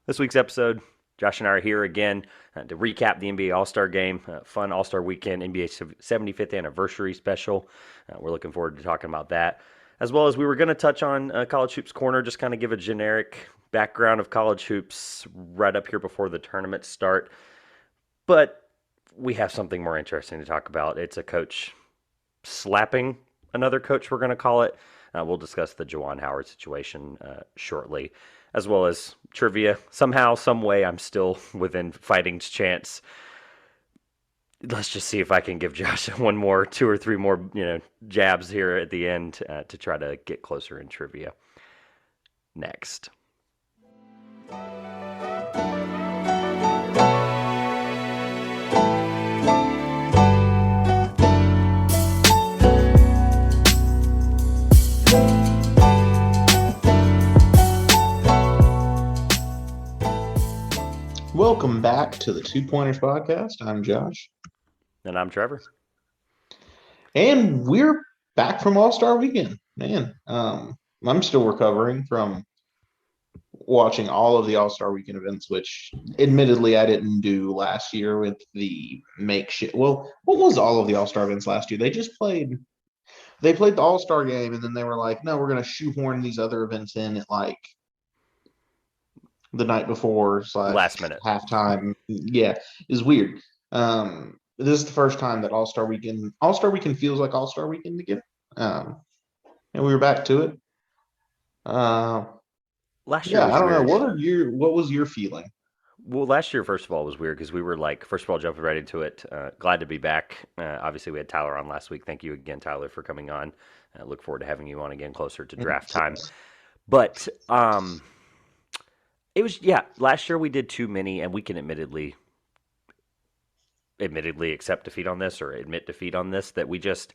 This week's episode, Josh and I are here again to recap the NBA All-Star Game, fun All-Star Weekend, NBA 75th anniversary special. We're looking forward to talking about that, as well as we were going to touch on College Hoops Corner, just kind of give a generic background of college hoops right up here before the tournaments start. But we have something more interesting to talk about. It's a coach slapping another coach, we're going to call it. We'll discuss the Juwan Howard situation shortly, as well as trivia. Somehow, some way, I'm still within fighting's chance. Let's just see if I can give Josh two or three more, jabs here at the end to try to get closer in trivia. Next. Welcome back to the Two Pointers podcast. I'm Josh. And I'm Trevor. And we're back from All-Star Weekend. Man, I'm still recovering from watching all of the All-Star Weekend events, which admittedly I didn't do last year with the makeshift. Well, what was all of the All-Star events last year? They played the All-Star game, and then they were like, no, we're going to shoehorn these other events in at like the night before / last minute halftime. Yeah, it's weird. This is the first time that All-Star Weekend feels like All-Star Weekend again. And we were back to it. Last year was I don't weird. know. What was your feeling? Well, last year, first of all, was weird because we were like, first of all, jumping right into it. Glad to be back. Obviously, we had Tyler on last week. Thank you again, Tyler, for coming on. Look forward to having you on again closer to draft time. But it was, last year we did too many, and we can admittedly accept defeat on this or admit defeat on this, that we just,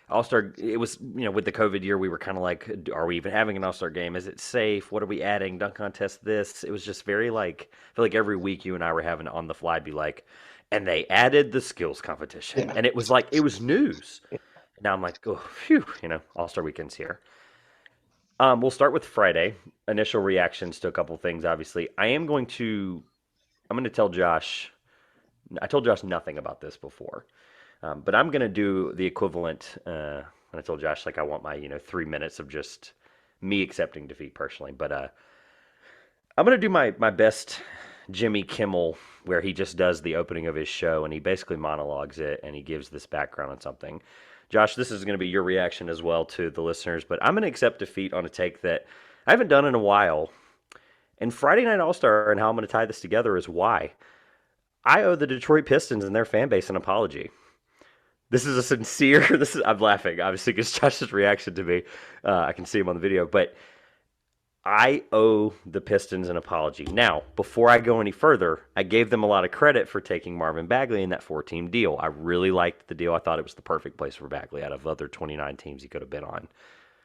All-Star, it was, with the COVID year, we were kind of like, are we even having an All-Star game? Is it safe? What are we adding? Dunk contest this? It was just very like, I feel like every week you and I were having on the fly be like, and they added the skills competition. Yeah. And it was like, it was news. Now I'm like, oh, phew, All-Star Weekend's here. We'll start with Friday. Initial reactions to a couple things, obviously. I'm going to tell Josh, I told Josh nothing about this before, but I'm going to do the equivalent. And I told Josh, I want my, 3 minutes of just me accepting defeat personally. But I'm going to do my best Jimmy Kimmel, where he just does the opening of his show and he basically monologues it and he gives this background on something. Josh, this is going to be your reaction as well to the listeners, but I'm going to accept defeat on a take that I haven't done in a while. And Friday Night All-Star, and how I'm going to tie this together, is why I owe the Detroit Pistons and their fan base an apology. This is a sincere, I'm laughing, obviously, because Josh's reaction to me, I can see him on the video, but I owe the Pistons an apology. Now, before I go any further, I gave them a lot of credit for taking Marvin Bagley in that 4-team deal. I really liked the deal. I thought it was the perfect place for Bagley out of other 29 teams he could have been on.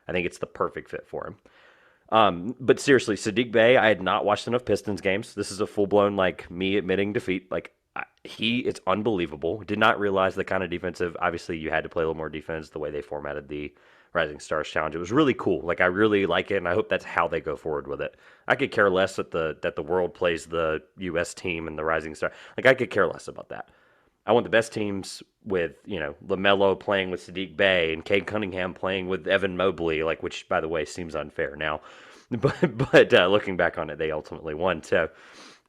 I think it's the perfect fit for him. But seriously, Saddiq Bey, I had not watched enough Pistons games. This is a full-blown, me admitting defeat. It's unbelievable. Did not realize the kind of defensive, obviously you had to play a little more defense the way they formatted the Rising Stars Challenge. It was really cool. I really like it, and I hope that's how they go forward with it. I could care less that the world plays the U.S. team and the Rising Star. I could care less about that. I want the best teams with, LaMelo playing with Saddiq Bey and Cade Cunningham playing with Evan Mobley, which, by the way, seems unfair now. But looking back on it, they ultimately won. So,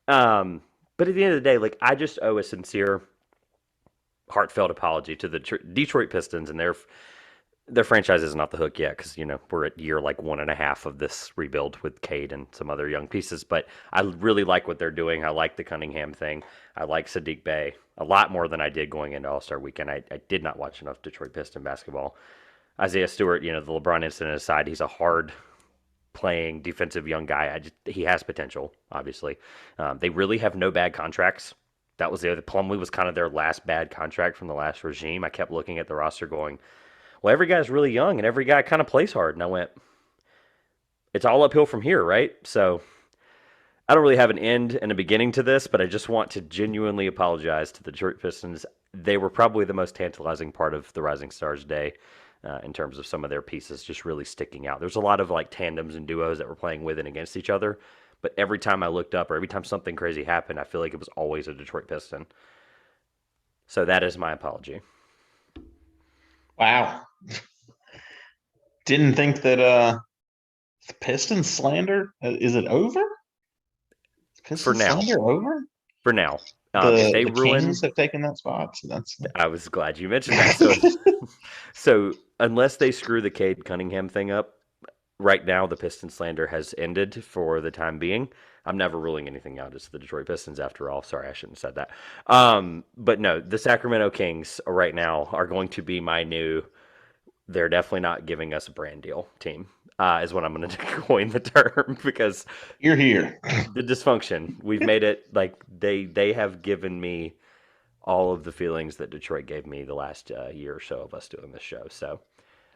but at the end of the day, I just owe a sincere, heartfelt apology to the Detroit Pistons, and their franchise isn't off the hook yet because, we're at year 1.5 of this rebuild with Cade and some other young pieces. But I really like what they're doing. I like the Cunningham thing. I like Saddiq Bey a lot more than I did going into All-Star Weekend. I did not watch enough Detroit Piston basketball. Isaiah Stewart, the LeBron incident aside, he's a hard-playing defensive young guy. He has potential, obviously. They really have no bad contracts. That was the other. Plumlee was kind of their last bad contract from the last regime. I kept looking at the roster going, well, every guy's really young, and every guy kind of plays hard. And I went, it's all uphill from here, right? So I don't really have an end and a beginning to this, but I just want to genuinely apologize to the Detroit Pistons. They were probably the most tantalizing part of the Rising Stars Day in terms of some of their pieces just really sticking out. There's a lot of tandems and duos that were playing with and against each other, But every time I looked up or every time something crazy happened, I feel like it was always a Detroit Piston. So that is my apology. Wow. Didn't think that the Pistons slander is it over? For Pistons now. slander over? For now. If The they the Kings ruin, have taken that spot, so that's I was glad you mentioned that. So unless they screw the Cade Cunningham thing up, right now the Piston slander has ended for the time being. I'm never ruling anything out. It's the Detroit Pistons after all. Sorry, I shouldn't have said that. But no, the Sacramento Kings right now are going to be my new. They're definitely not giving us a brand deal team. Is what I'm going to coin the term because you're here. the dysfunction we've made it like they have given me all of the feelings that Detroit gave me the last year or so of us doing this show. So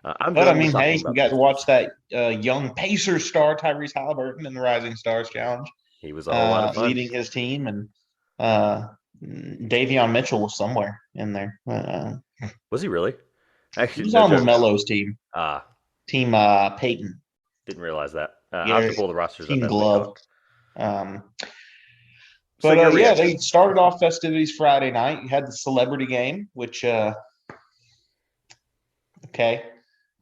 I'm But I done with mean, talking hey, you about the got to Pistons. watch that young Pacers star Tyrese Halliburton in the Rising Stars Challenge, He was a whole lot of fun. leading his team, and Davion Mitchell was somewhere in there. Was he really? He Actually, was no on joke. LaMelo's team, Ah, team Peyton. didn't realize that. I'll have Yeah, to pull the rosters up team as we Glove. talk. Um, So but your yeah, reaction? they started off festivities Friday night. You had the celebrity game, which okay.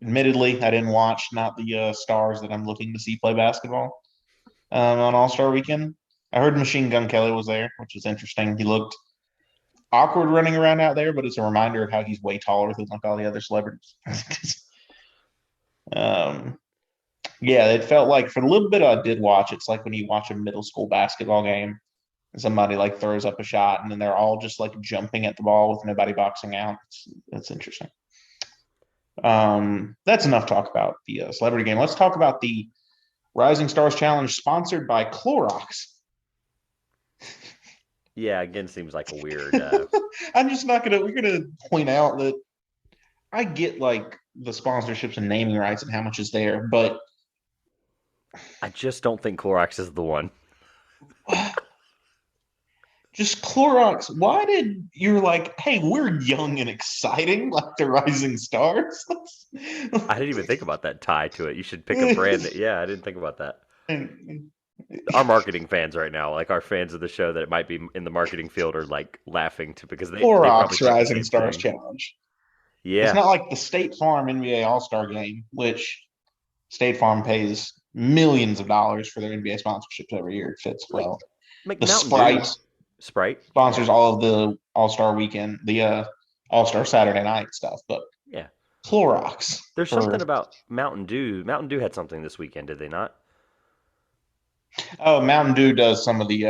Admittedly, I didn't watch. Not the stars that I'm looking to see play basketball on All Star Weekend. I heard Machine Gun Kelly was there, which was interesting. He looked awkward running around out there, but it's a reminder of how he's way taller than like all the other celebrities. um, yeah, it felt like for a little bit I did watch. It's like when you watch a middle school basketball game, and somebody like throws up a shot, and then they're all just like jumping at the ball with nobody boxing out. That's interesting. That's enough talk about the celebrity game. Let's talk about the Rising Stars Challenge sponsored by Clorox. Yeah, again, seems like a weird. I'm just not gonna. We're gonna point out that I get like the sponsorships and naming rights and how much is there, but I just don't think Clorox is the one. just Clorox. Why did you're like, hey, we're young and exciting like the Rising Stars? I didn't even think about that tie to it. You should pick a brand that. Yeah, I didn't think about that. Our marketing fans right now, like our fans of the show that might be in the marketing field, are like laughing to because they probably Clorox think the Rising same Stars thing. Challenge. It's Yeah, not like the State Farm NBA All Star Game, which State Farm pays millions of dollars for their NBA sponsorships every year. It fits like well. like The Mountain Dew, Sprite Sprite. Yeah, sponsors all of the All Star Weekend, the All Star Saturday Night stuff, but yeah. Clorox There's for something about Mountain Dew. Mountain Dew had something this weekend, did they not? Mountain Dew does some of the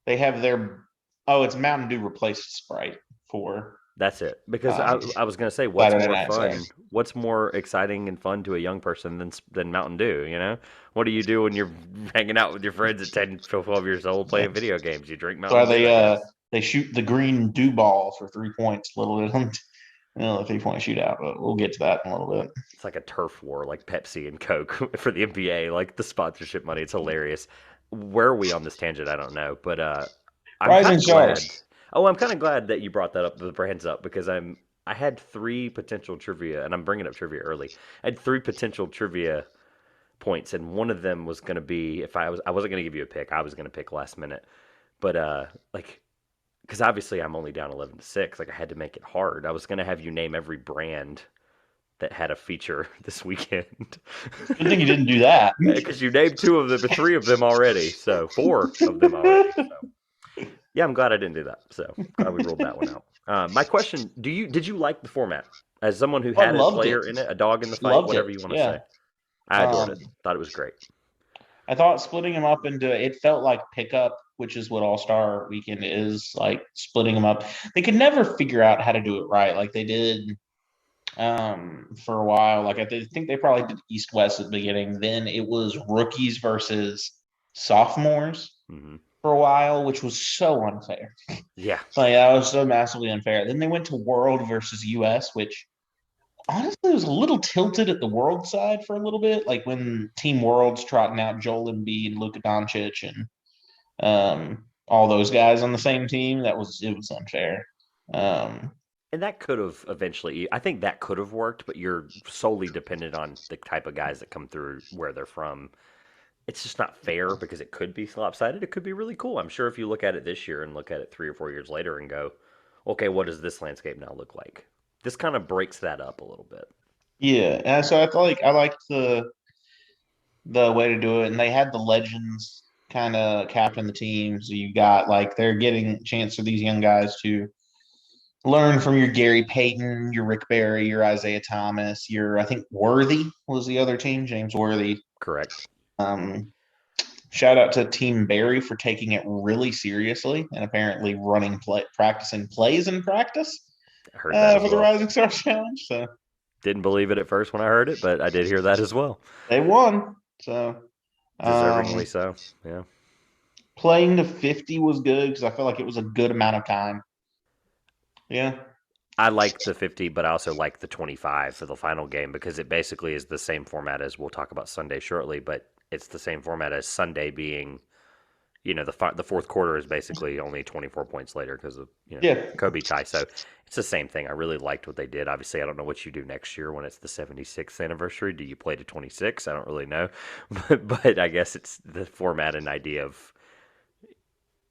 they have their it's Mountain Dew replaced Sprite for That's it. Because um, I was gonna say, what's Saturday more Night. So fun? What's more exciting and fun to a young person than Mountain Dew? You know, what do you do when you're hanging out with your friends at 10, 12 years old playing that's video games? You drink why Mountain Dew, I guess. they shoot the green dew ball for 3 points. A little bit, a 3 point shootout. But we'll get to that in a little bit. It's like a turf war, like Pepsi and Coke for the NBA, like the sponsorship money. It's hilarious. Where are we on this tangent? I don't know, but I'm kind Rising of Stars. glad. Oh, I'm kind of glad that you brought that up, the brands up, because I had three potential trivia, and I'm bringing up trivia early. I had three potential trivia points, and one of them was going to be if I wasn't going to give you a pick. I was going to pick last minute, but like because obviously I'm only down 11-6. Like I had to make it hard. I was going to have you name every brand that had a feature this weekend. Good thing you didn't do that. Because you named two of them, three of them already, so four of them already. So yeah, I'm glad I didn't do that. So glad we rolled that one out. My question: did you like the format as someone who I had a loved player it. in it, a dog in the fight, Loved whatever it. you want to Yeah. say? I adored Um, it. Thought it was great. I thought splitting them up into it felt like pickup, which is what All Star Weekend is like splitting them up. They could never figure out how to do it right, like they did for a while. Like think they probably did East West at the beginning. Then it was rookies versus sophomores Hmm. for a while, which was so unfair. Yeah, Like that was so massively unfair. Then they went to World versus US, which honestly was a little tilted at the World side for a little bit. Like when Team World's trotting out Joel Embiid, Luka Doncic, and all those guys on the same team, it was unfair. Um, and that could have eventually. I think that could have worked, but you're solely dependent on the type of guys that come through where they're from. it's just not fair because it could be lopsided. It could be really cool. I'm sure if you look at it this year and look at it 3 or 4 years later and go, okay, what does this landscape now look like? This kind of breaks that up a little bit. Yeah, and so I feel like I liked the way to do it, and they had the legends kind of captain the team. So you got like they're getting a chance for these young guys to learn from your Gary Payton, your Rick Barry, your Isaiah Thomas, your I think Worthy was the other team, James Worthy. Correct. Um, Shout out to Team Barry for taking it really seriously and apparently practicing plays in practice I heard that as for the well. Rising Stars Challenge. So Didn't believe it at first when I heard it, but I did hear that as well. they won. So Deservingly um, so. Yeah. playing to 50 was good because I felt like it was a good amount of time. Yeah. I like the 50, but I also like the 25 for the final game because it basically is the same format as we'll talk about Sunday shortly, but it's the same format as Sunday being, the fourth quarter is basically only 24 points later because of, Yeah. Kobe tie. So it's the same thing. I really liked what they did. Obviously, I don't know what you do next year when it's the 76th anniversary. Do you play to 26? I don't really know. But I guess it's the format and idea of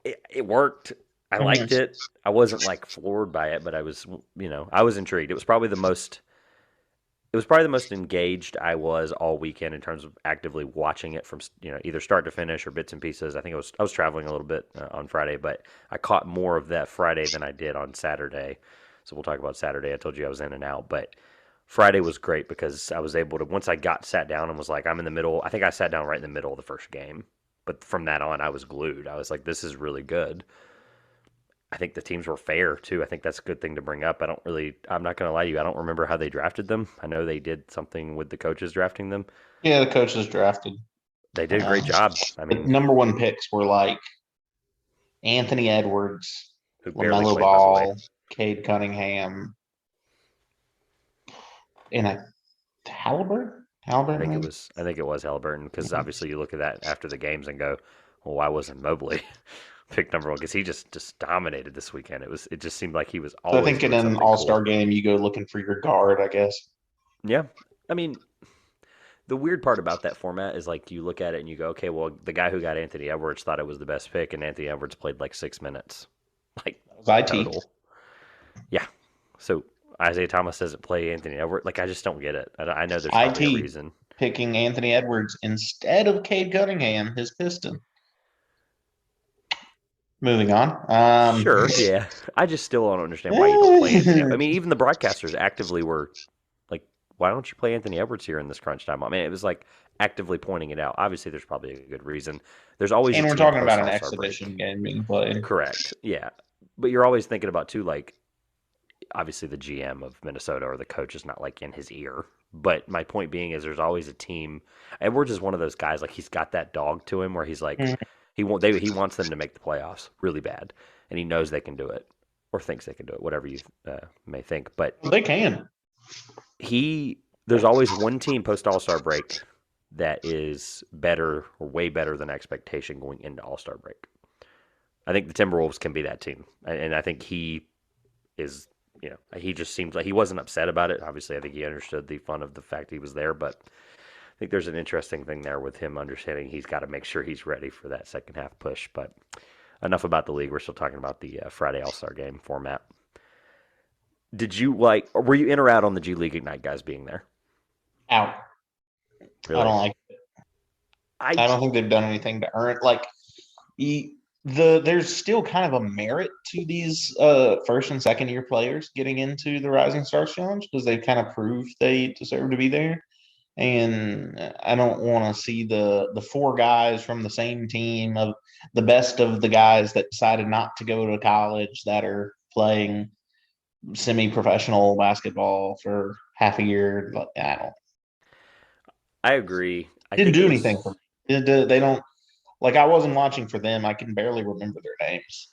it worked. I liked Mhm. it. I wasn't like floored by it, but I was intrigued. It was probably the most engaged I was all weekend in terms of actively watching it from either start to finish or bits and pieces. I was traveling a little bit on Friday, but I caught more of that Friday than I did on Saturday. So we'll talk about Saturday. I told you I was in and out, but Friday was great because I was able to once I got sat down and was like I'm in the middle. I think I sat down right in the middle of the first game, but from that on I was glued. I was like this is really good. I think the teams were fair too. I think that's a good thing to bring up. I'm not going to lie to you. I don't remember how they drafted them. I know they did something with the coaches drafting them. Yeah, the coaches drafted. They did a great Uh, job. I the mean, number one picks were like Anthony Edwards, who barely LaMelo played, by the way. Ball, Cade Cunningham, and Halliburton. Halliburton, maybe. I think it was Halliburton because obviously you look at that after the games and go, well, why wasn't Mobley picked number one? Because he just dominated this weekend. It just seemed like he was So I always think in doing an something All cool. Star game, you go looking for your guard, I guess. Yeah, I mean, the weird part about that format is like you look at it and you go, okay, well, the guy who got Anthony Edwards thought it was the best pick, and Anthony Edwards played like 6 minutes, like That was IT total. Yeah. So Isaiah Thomas doesn't play Anthony Edwards. Like I just don't get it. I know there's probably a IT reason. picking Anthony Edwards instead of Cade Cunningham, his Piston. Moving on. Sure, yeah. I just still don't understand why you don't play Anthony. I mean, even the broadcasters actively were like, "Why don't you play Anthony Edwards here in this crunch time?" I mean, it was like actively pointing it out. Obviously, there's probably a good reason. There's always a and we're team talking post about an All Star break. exhibition game being played. Correct. Yeah, but you're always thinking about too, like obviously the GM of Minnesota or the coach is not like in his ear. But my point being is there's always a team. Edwards is one of those guys like he's got that dog to him where he's like he wants them to make the playoffs really bad, and he knows they can do it or thinks they can do it, whatever you may think. But They can. he there's always one team post All Star break that is better or way better than expectation going into All Star break. I think the Timberwolves can be that team, and I think he is he just seems like he wasn't upset about it. Obviously, I think he understood the fun of the fact he was there, but I think there's an interesting thing there with him understanding he's got to make sure he's ready for that second half push. But enough about the league. We're still talking about the Friday All Star game format. Did you like? Or were you in or out on the G League Ignite guys being there? Out. I Really? don't like. I I don't think they've done anything to earn it. Like there's still kind of a merit to these first and second year players getting into the Rising Stars Challenge because they've kind of proved they deserve to be there. And I don't want to see the four guys from the same team of the best of the guys that decided not to go to college that are playing semi-professional basketball for half a year. I don't I agree. I didn't think it do was anything for me. They don't like I wasn't watching for them. I can barely remember their names.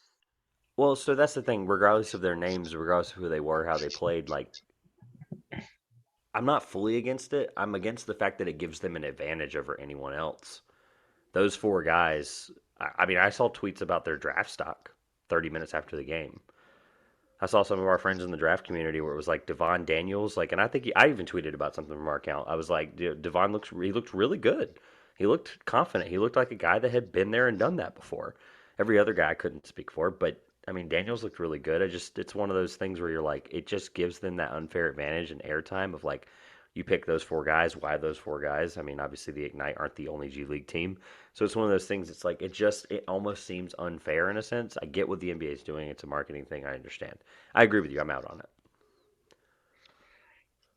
well. So that's the thing. Regardless of their names, regardless of who they were, how they played, like I'm not fully against it. I'm against the fact that it gives them an advantage over anyone else. Those four guys, I mean, I saw tweets about their draft stock 30 minutes after the game. I saw some of our friends in the draft community where it was like Devon Daniels, like, and I think I even tweeted about something from our account. I was like, Devon he looked really good. He looked confident. He looked like a guy that had been there and done that before. Every other guy I couldn't speak for, but I mean, Daniels looked really good. It's one of those things where you're like, it just gives them that unfair advantage and airtime of like, you pick those four guys. Why those four guys? I mean, obviously the Ignite aren't the only G League team, so it's one of those things. It's like it almost seems unfair in a sense. I get what the NBA is doing. It's a marketing thing. I understand. I agree with you. I'm out on it.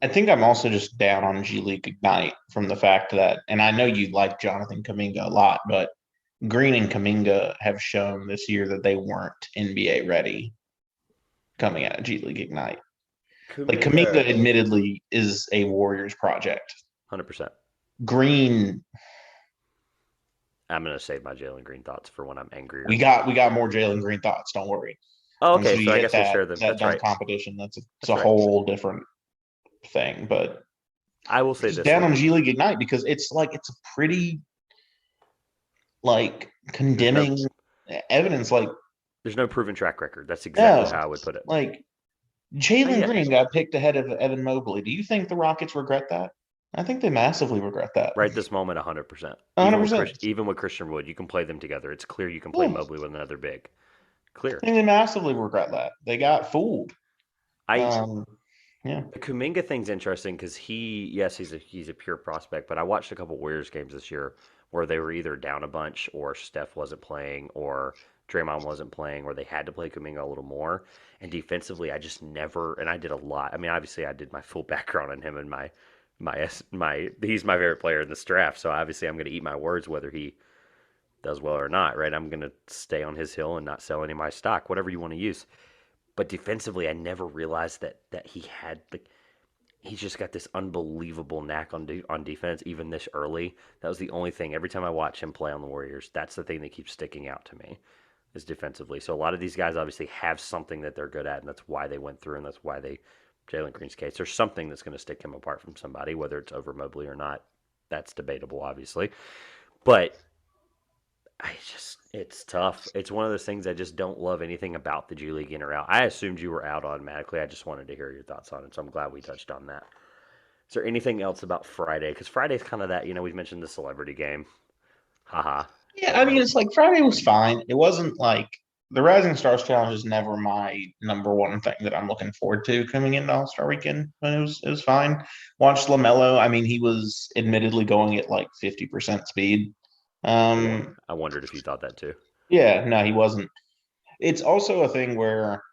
I think I'm also just down on G League Ignite from the fact that, and I know you like Jonathan Kuminga a lot, but Green and Kuminga have shown this year that they weren't NBA ready coming out of G League Ignite. Like Kuminga, Kuminga, admittedly, is a Warriors project. 100%. Green, I'm gonna save my Jalen Green thoughts for when I'm angrier. we got more Jalen Green thoughts. Don't worry. Oh, Once okay. we So I hit guess we'll that share them. that That's dunk right. competition, it's That's a right. whole different thing. But I will say just this down though. on G League Ignite because it's a pretty like There's no condemning evidence. Like, there's no proven track record. That's exactly no, how I would put it. like Oh Jalen yeah, Green got picked ahead of Evan Mobley. Do you think the Rockets regret that? I think they massively regret that. right this moment, 100%. Even with 100%. Even with Christian Wood, you can play them together. It's clear you can play Yeah, Mobley with another big. I Clear. think they massively regret that. They got fooled. I Um, yeah. The Kuminga thing's interesting because yes, he's a pure prospect, but I watched a couple Warriors games this year where they were either down a bunch or Steph wasn't playing or Draymond wasn't playing or they had to play Kuminga a little more. And defensively, I just never and I did a lot. I mean, obviously, I did my full background on him and my he's my favorite player in this draft. So obviously, I'm going to eat my words whether he does well or not. Right? I'm going to stay on his hill and not sell any of my stock, whatever you want to use. But defensively, I never realized that he had like he's just got this unbelievable knack on defense even this early. That was the only thing. Every time I watch him play on the Warriors, that's the thing that keeps sticking out to me is defensively. So a lot of these guys obviously have something that they're good at, and that's why they went through, and that's why they Jalen Green's case. There's something that's going to stick him apart from somebody, whether it's over Mobley or not. That's debatable, obviously. But it's tough. It's one of those things I just don't love anything about the G League in or out. I assumed you were out automatically. I just wanted to hear your thoughts on it, so I'm glad we touched on that. Is there anything else about Friday? Because Friday's kind of that, we've mentioned the celebrity game. Haha. Yeah, But I mean, it's like Friday was fine. It wasn't like the Rising Stars Challenge is never my number one thing that I'm looking forward to coming into All Star Weekend. But it was fine. Watched Lamelo. I mean, he was admittedly going at like 50% speed. I wondered if you thought that too. Yeah, no, he wasn't. It's also a thing where,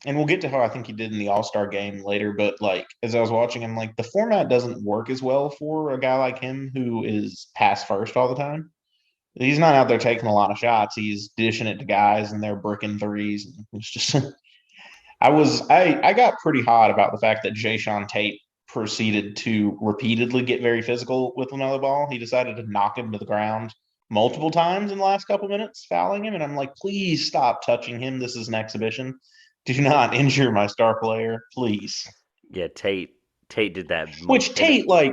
and we'll get to how I think he did in the All Star game later. But like as I was watching him, like the format doesn't work as well for a guy like him who is pass first all the time. He's not out there taking a lot of shots. He's dishing it to guys and they're bricking threes. It's just I got pretty hot about the fact that Jay Tate proceeded to repeatedly get very physical with another ball. He decided to knock him to the ground multiple times in the last couple minutes, fouling him. And I'm like, please stop touching him. This is an exhibition. Do not injure my star player, please. Yeah, Tate did that, Which and Tate, like,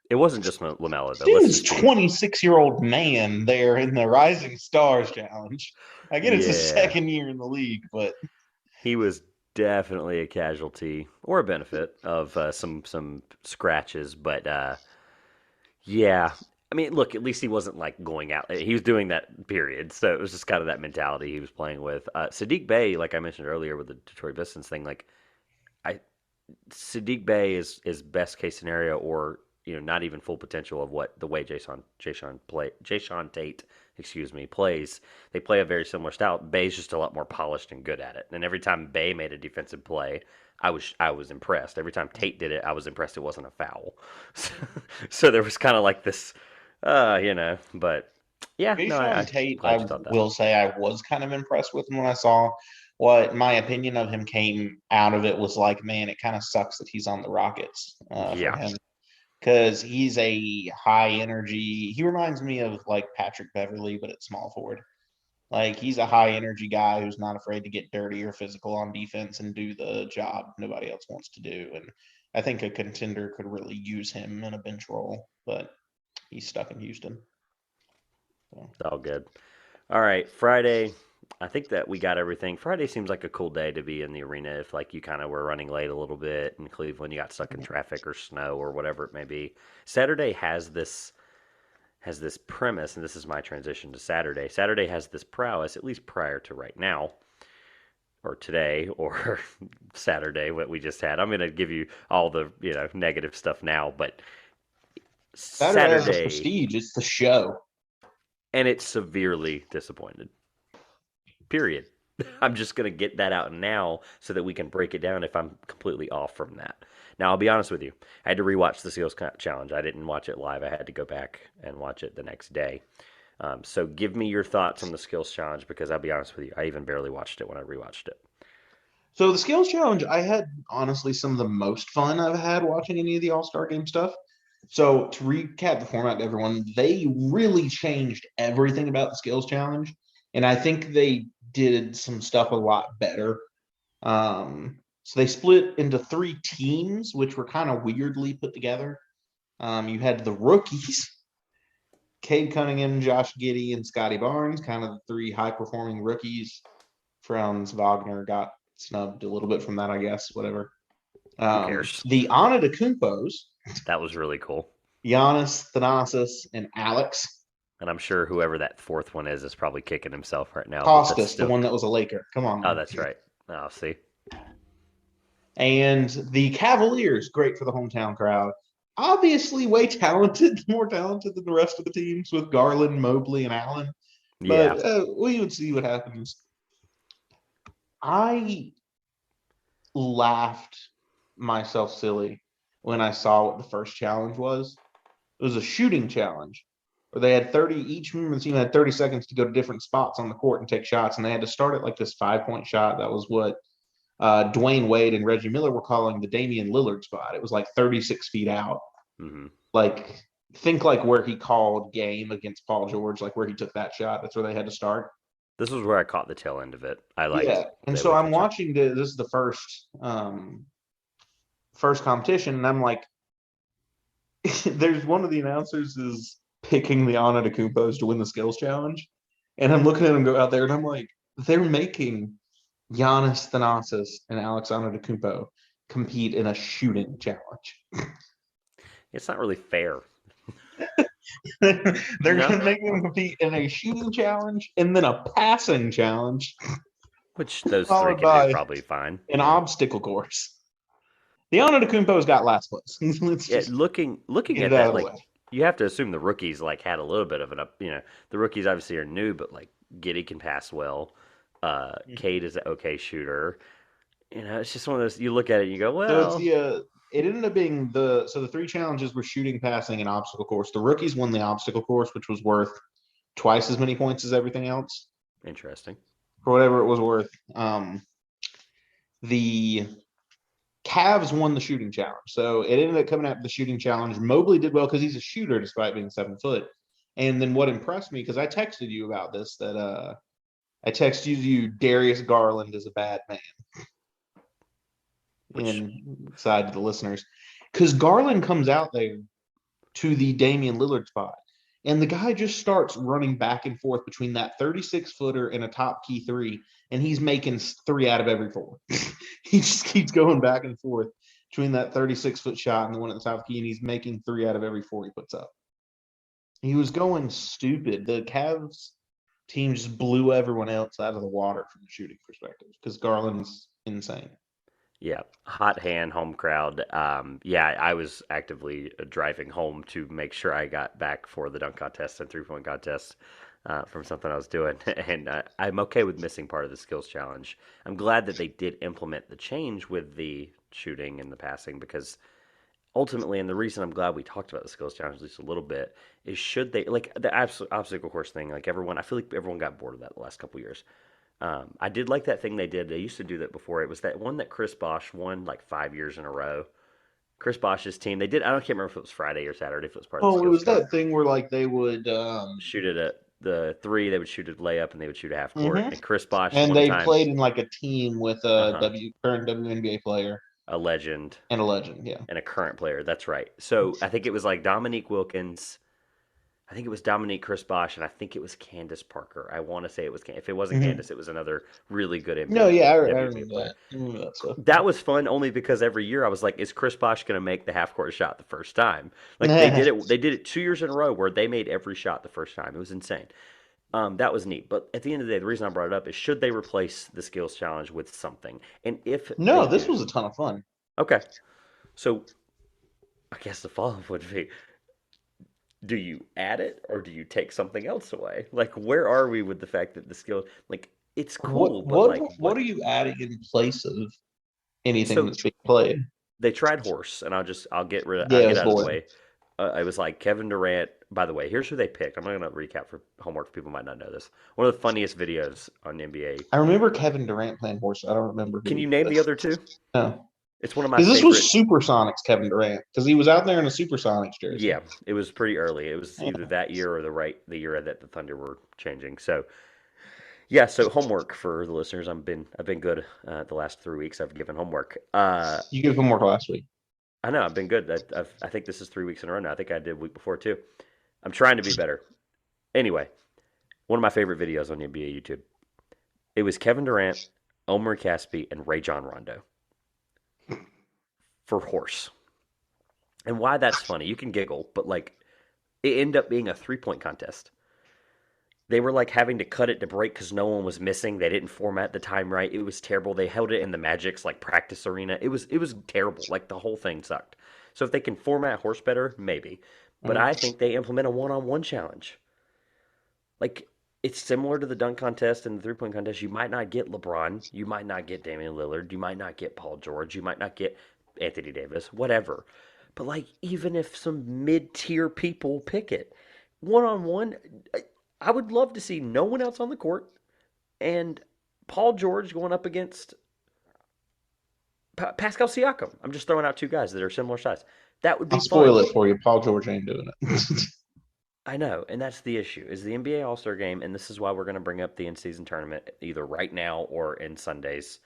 it wasn't just Lamelo though. Let's dude's just be 26-year-old man there in the Rising Stars Challenge. I get it's his yeah. second year in the league, but He was definitely a casualty or a benefit of some scratches, but yeah. I mean, look, at least he wasn't like going out. He was doing that period, so it was just kind of that mentality he was playing with. Sadiq Bey, like I mentioned earlier with the Detroit Pistons thing, like I Sadiq Bey is best case scenario, or not even full potential of what the way Jason Tate, excuse me, plays. They play a very similar style. Bey's just a lot more polished and good at it. And every time Bey made a defensive play, I was impressed. Every time Tate did it, I was impressed it wasn't a foul. So there was kind of like this, But yeah, no, Jason I'm Tate, glad I you thought that. will say I was kind of impressed with him when I saw what my opinion of him came out of it was like, man, it kind of sucks that he's on the Rockets for Yeah, him because he's a high energy. He reminds me of like Patrick Beverly, but at small forward. Like he's a high energy guy who's not afraid to get dirty or physical on defense and do the job nobody else wants to do. And I think a contender could really use him in a bench role, but he's stuck in Houston. So. it's all good. All right, Friday. I think that we got everything. Friday seems like a cool day to be in the arena if like you kind of were running late a little bit in Cleveland, you got stuck in traffic or snow or whatever it may be. Saturday has this. has this premise, and this is my transition to Saturday. Saturday has this prowess, at least prior to right now, or today, or Saturday, what we just had. I'm going to give you all the negative stuff now, but Saturday has the Saturday, prestige. It's the show. and it's severely disappointed. Period. I'm just going to get that out now so that we can break it down if I'm completely off from that. Now, I'll be honest with you. I had to rewatch the Skills Challenge. I didn't watch it live. I had to go back and watch it the next day. So give me your thoughts on the Skills Challenge because I'll be honest with you. I even barely watched it when I rewatched it. So the skills challenge, I had honestly some of the most fun I've had watching any of the All-Star game stuff. So to recap the format to everyone, they really changed everything about the skills challenge. And I think they did some stuff a lot better. So they split into 3 teams, which were kind of weirdly put together. You had the rookies, Cade Cunningham, Josh Giddey, and Scotty Barnes, kind of the 3 high-performing rookies. Franz Wagner got snubbed a little bit from that, I guess, whatever. Who cares? The Antetokounmpos, That was really cool. Giannis, Thanasis, and Alex. And I'm sure whoever that fourth one is probably kicking himself right now. Costas, still... the one that was a Laker. Come on, man. Oh, that's right. Oh, see. And the Cavaliers, great for the hometown crowd. Obviously, way talented, more talented than the rest of the teams with Garland, Mobley, and Allen. But we would see what happens. I laughed myself silly when I saw what the first challenge was. It was a shooting challenge where they had 30, each member of the team had 30 seconds to go to different spots on the court and take shots. And they had to start at like this 5-point shot. That was what Dwayne Wade and Reggie Miller were calling the Damian Lillard spot. It was like 36 feet out. Mm-hmm. Like, think like where he called game against Paul George, like where he took that shot. That's where they had to start. This was where I caught the tail end of it. I liked Yeah. And so I'm watching this is the first competition, and I'm like, there's one of the announcers is picking the Antetokounmpos to win the skills challenge. And I'm looking at him go out there, and I'm like, they're making Giannis Thanasis and Alex Antetokounmpo compete in a shooting challenge. It's not really fair. They're going to make them compete in a shooting challenge and then a passing challenge. Which those 3 can do probably fine. An obstacle course. The Antetokounmpo's got last place. Looking at that, like, you have to assume the rookies like had a little bit of an up. The rookies obviously are new, but like Giddey can pass well. Cade is an okay shooter. It's just one of those. You look at it, and you go, well. So it ended up being the 3 challenges were shooting, passing, and obstacle course. The rookies won the obstacle course, which was worth twice as many points as everything else. Interesting. For whatever it was worth. The Cavs won the shooting challenge. So it ended up coming out the shooting challenge. Mobley did well because he's a shooter despite being 7 foot. And then what impressed me, because I texted you about this, that I texted you Darius Garland is a bad man. And side to the listeners. Because Garland comes out there to the Damian Lillard spot. And the guy just starts running back and forth between that 36-footer and a top key 3. And he's making 3 out of every 4. He just keeps going back and forth between that 36-foot shot and the one at the top key. And he's making 3 out of every 4 he puts up. He was going stupid. The Cavs team just blew everyone else out of the water from a shooting perspective because Garland's insane. Yeah, hot hand, home crowd. I was actively driving home to make sure I got back for the dunk contest and 3-point contest from something I was doing. And I'm okay with missing part of the skills challenge. I'm glad that they did implement the change with the shooting and the passing because ultimately, and the reason I'm glad we talked about the skills challenge at least a little bit, is should they, like the obstacle course thing, like I feel like everyone got bored of that the last couple of years. I did like that thing they did. They used to do that before. It was that one that Chris Bosh won like 5 years in a row. Chris Bosh's team. They did. I can't remember if it was Friday or Saturday. If it was part of the it was that thing where like they would shoot it at the 3. They would shoot a layup and they would shoot a half court. And Chris Bosh and they played in like a team with a current WNBA player, a legend, and a legend, yeah, and a current player. That's right. So I think it was like Dominique Wilkins, I think it was Dominique Chris Bosh, and I think it was Candace Parker. I want to say it was. If it wasn't Hmm. Candace, it was another really good No, yeah, I WNBA remember player. that. I remember that stuff. That was fun only because every year I was like, is Chris Bosh going to make the half court shot the first time? Like they did it. They did it 2 years in a row where they made every shot the first time. It was insane. That was neat. But at the end of the day, the reason I brought it up is should they replace the skills challenge with something? And if they No, this was do, a ton of fun. okay. So I guess the follow up would be do you add it or do you take something else away? Like, where are we with the fact that the skill, like, it's cool, but like, What are you adding in place of anything so that's being played? they tried horse, and I'll Yeah, it get was out of the boring. way. It was like Kevin Durant. By the way, here's who they picked. I'm not gonna recap for homework. People might not know this. One of the funniest videos on NBA. I remember Kevin Durant playing horse. I don't remember Can who you name the this. other two? No, It's one of my because this was favorite. Supersonics Kevin Durant because he was out there in a Supersonics jersey. Yeah, it was pretty early. It was either Yeah. that year or the year that the Thunder were changing. So yeah, so homework for the listeners. I've been good the last 3 weeks. I've given homework. You gave homework last week. I know I've been good. I think this is 3 weeks in a row now. I think I did week before too. I'm trying to be better. Anyway, one of my favorite videos on the NBA YouTube. It was Kevin Durant, Omer Caspi, and Ray John Rondo for horse. And why that's funny, you can giggle, but like it ended up being a 3 point contest. They were like having to cut it to break because no one was missing. They didn't format the time right. It was terrible. They held it in the Magic's like practice arena. It was terrible. Like the whole thing sucked. So if they can format horse better, maybe. But I think they implement a one-on-one challenge. Like it's similar to the dunk contest and the 3 point contest. You might not get LeBron. You might not get Damian Lillard. You might not get Paul George. You might not get Anthony Davis. Whatever. But like even if some mid-tier people pick it, one-on-one, I would love to see no one else on the court and Paul George going up against Pascal Siakam. I'm just throwing out two guys that are similar size. That would I'll be spoil fun. it for you. Paul George ain't doing it. I know, and that's the issue. Is the NBA All-Star game, and this is why we're going to bring up the in-season tournament either right now or in Sunday's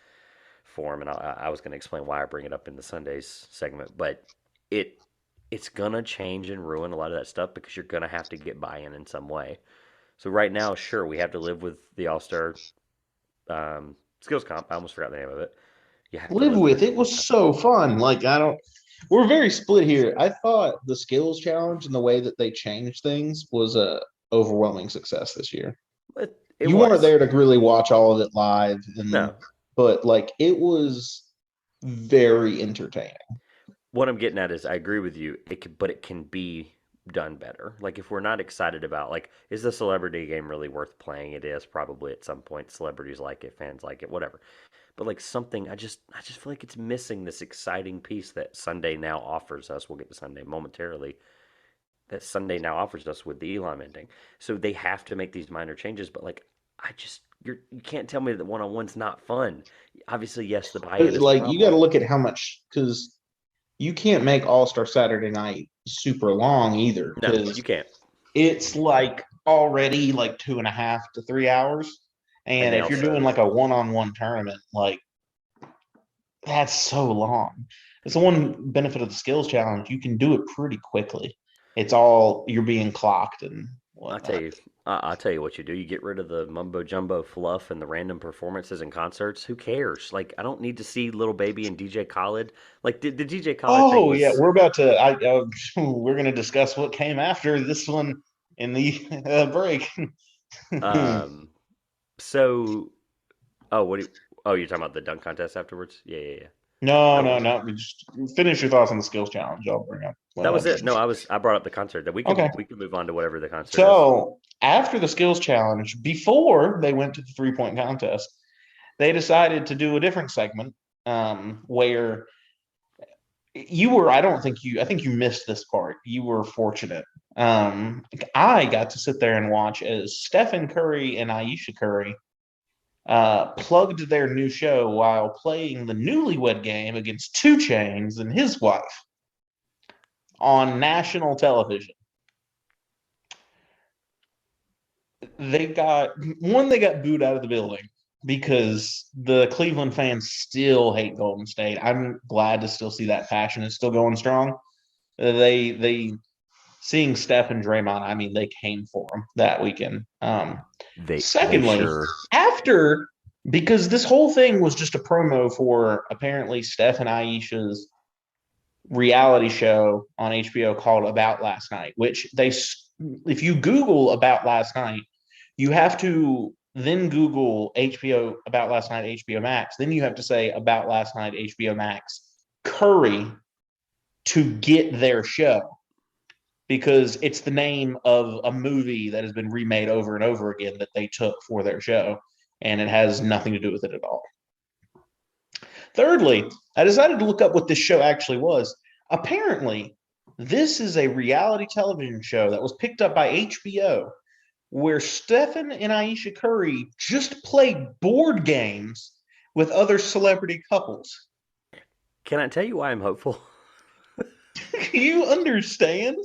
form. And I was going to explain why I bring it up in the Sundays segment, but it it's going to change and ruin a lot of that stuff because you're going to have to get buy-in in some way. So right now, sure, we have to live with the All-Star skills comp. I almost forgot the name of it. You have to Live live with with it. it was so fun. Like I don't. We're very split here. I thought the skills challenge and the way that they changed things was a overwhelming success this year. It You weren't was. there to really watch all of it live, and No, but like it was very entertaining. what I'm getting at is I agree with you. But it can be done better. Like if we're not excited about like, is the celebrity game really worth playing? It is probably at some point. Celebrities like it, fans like it, whatever. But like something, I just feel like it's missing this exciting piece that Sunday now offers us. We'll get to Sunday momentarily. That Sunday now offers us with the Elon ending. So they have to make these minor changes. But like, you can't tell me that one on one's not fun. Obviously, yes, the buy-in is a Like you got to problem. look at how much because you can't make All Star Saturday Night super long either No, you because can't. it's like already like 2.5 to 3 hours. And And they if you're doing also like a one-on-one tournament, like that's so long. It's the one benefit of the skills challenge. You can do it pretty quickly. It's all you're being clocked and I'll tell whatnot. you, I'll tell you what you do. You get rid of the mumbo jumbo fluff and the random performances and concerts. Who cares? Like, I don't need to see Little Baby and DJ Khaled. Like, the DJ Khaled thing Oh yeah, was, we're about to. We're going to discuss what came after this one in the break. um, so. Oh, oh, you're talking about the dunk contest afterwards? Yeah, yeah, yeah. No, No, no, no. Just finish your thoughts on the skills challenge. I'll bring up. that was it. No, I brought up the concert. That Okay. we can move on to whatever the concert is. So after the skills challenge, before they went to the 3 point contest, they decided to do a different segment where you were. I think you missed this part. You were fortunate. I got to sit there and watch as Stephen Curry and Aisha Curry plugged their new show while playing the newlywed game against Two Chains and his wife on national television. They got booed out of the building because the Cleveland fans still hate Golden State. I'm glad to still see that passion is still going strong. They seeing Steph and Draymond, I mean, they came for him that weekend. They Secondly, sure. because this whole thing was just a promo for apparently Steph and Aisha's reality show on HBO called About Last Night, which if you Google About Last Night, you have to then Google HBO About Last Night HBO Max. Then you have to say About Last Night HBO Max Curry to get their show, because it's the name of a movie that has been remade over and over again that they took for their show, and it has nothing to do with it at all. Thirdly, I decided to look up what this show actually was. Apparently, this is a reality television show that was picked up by HBO where Stephen and Aisha Curry just play board games with other celebrity couples. Can I tell you why I'm hopeful? You understand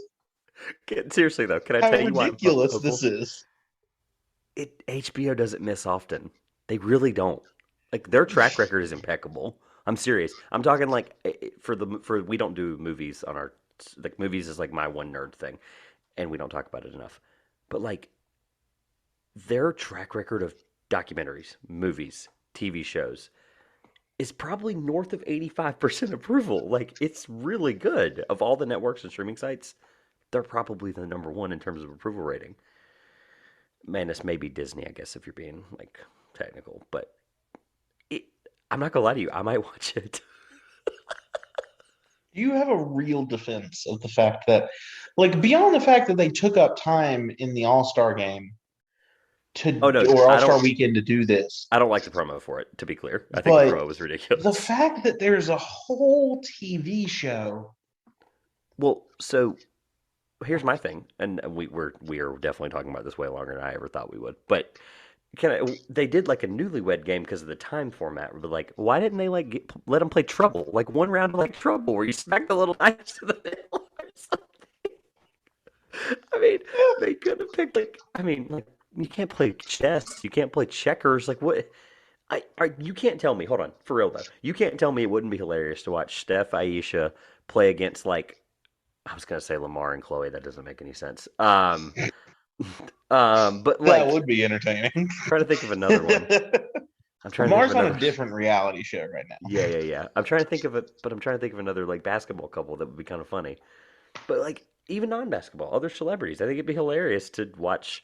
Seriously though, can I how tell you why I'm ridiculous hopeful? this is? HBO doesn't miss often. They really don't. Like their track record is impeccable. I'm serious. I'm talking like for we don't do movies on our like movies is like my one nerd thing, and we don't talk about it enough. But like their track record of documentaries, movies, TV shows is probably north of 85% approval. Like it's really good. Of all the networks and streaming sites, they're probably the number one in terms of approval rating. Man, this may be Disney, I guess, if you're being like technical, but it, I'm not gonna lie to you, I might watch it. Do you have a real defense of the fact that, like, beyond the fact that they took up time in the All Star game Oh no, or All Star weekend to do this, I don't like the promo for it. To be clear, I think the but promo was the ridiculous. fact that there's a whole TV show. Well, so here's my thing, and we are definitely talking about this way longer than I ever thought we would. But they did like a newlywed game because of the time format. But like, why didn't they like let them play Trouble, like one round of like Trouble, where you smack the little dice to the middle or something? I mean, they could have picked like, I mean, like you can't play chess, you can't play checkers. Like what? You can't tell me. Hold on, for real though, you can't tell me it wouldn't be hilarious to watch Steph, Aisha play against like I was gonna say Lamar and Chloe. That doesn't make any sense. But That like, would be entertaining. trying to think of another one. I'm trying to think of Lamar's on a another. different reality show right now. Yeah, yeah, yeah. I'm trying to think of it, but I'm trying to think of another like basketball couple that would be kind of funny. But like even non-basketball, other celebrities, I think it'd be hilarious to watch.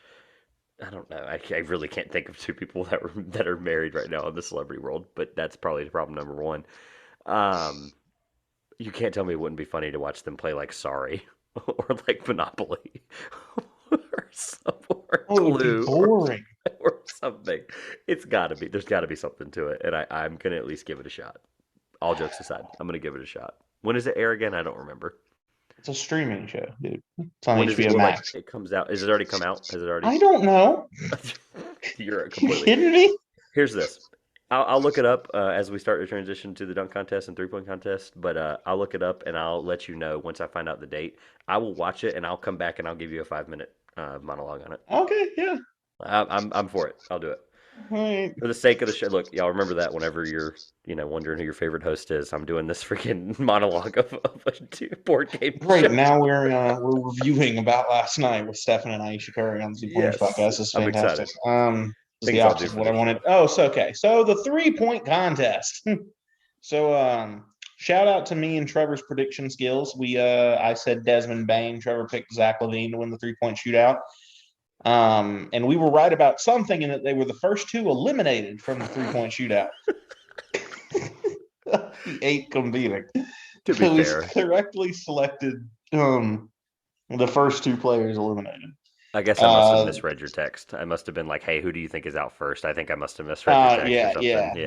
I don't know. I really can't think of two people that are married right now in the celebrity world, but that's probably problem number one. Um, you can't tell me it wouldn't be funny to watch them play like Sorry or like Monopoly or Oh, it would be Clue boring. or something. It's got to be. There's got to be something to it, and I'm gonna at least give it a shot. All jokes aside, I'm gonna give it a shot. When does it air again? I don't remember. It's a streaming show, dude. It's on When does it? HBO Well, like Max. it comes out. Has it already come out? Has it already? I don't know. You're You completely. kidding me? Here's this. I'll look it up as we start to transition to the dunk contest and 3-point contest. But I'll look it up and I'll let you know once I find out the date. I will watch it and I'll come back and I'll give you a 5 minute monologue on it. Okay, yeah. I'm for it. I'll do it All right. for the sake of the show. Look, y'all remember that whenever you're wondering who your favorite host is, I'm doing this freaking monologue of a board game Right show. now we're reviewing About Last Night with Stefan and Aisha Curry on the Two-Pointers Yes, podcast. This is I'm excited. fantastic. This is the Things I'll do opposite of for what I this wanted. show. Oh, so okay. So the 3-point contest. So shout out to me and Trevor's prediction skills. I said Desmond Bain. Trevor picked Zach LaVine to win the 3-point shootout. And we were right about something in that they were the first two eliminated from the 3-point shootout. He ate competing. To be So we fair, correctly selected the first two players eliminated. I guess I must have misread your text. I must have been like, "Hey, who do you think is out first?" I think I must have misread your text or something.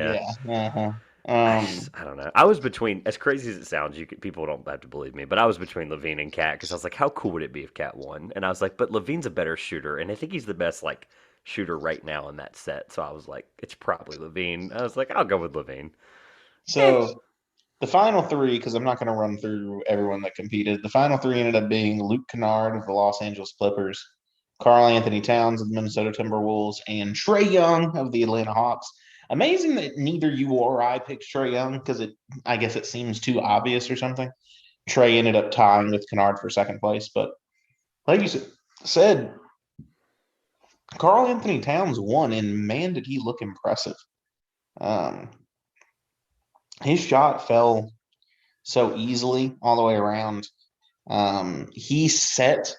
Yeah. Uh-huh. I don't know. I was between, as crazy as it sounds, people don't have to believe me, but I was between Levine and Cat because I was like, how cool would it be if Cat won? And I was like, but Levine's a better shooter, and I think he's the best like shooter right now in that set. So I was like, it's probably Levine. I was like, I'll go with Levine. So the final three, because I'm not going to run through everyone that competed, the final three ended up being Luke Kennard of the Los Angeles Clippers, Karl Anthony Towns of the Minnesota Timberwolves, and Trae Young of the Atlanta Hawks. Amazing that neither you or I picked Trae Young because I guess it seems too obvious or something. Trae ended up tying with Kennard for second place, but like you said, Carl Anthony Towns won, and man, did he look impressive. Um, his shot fell so easily all the way around. He set,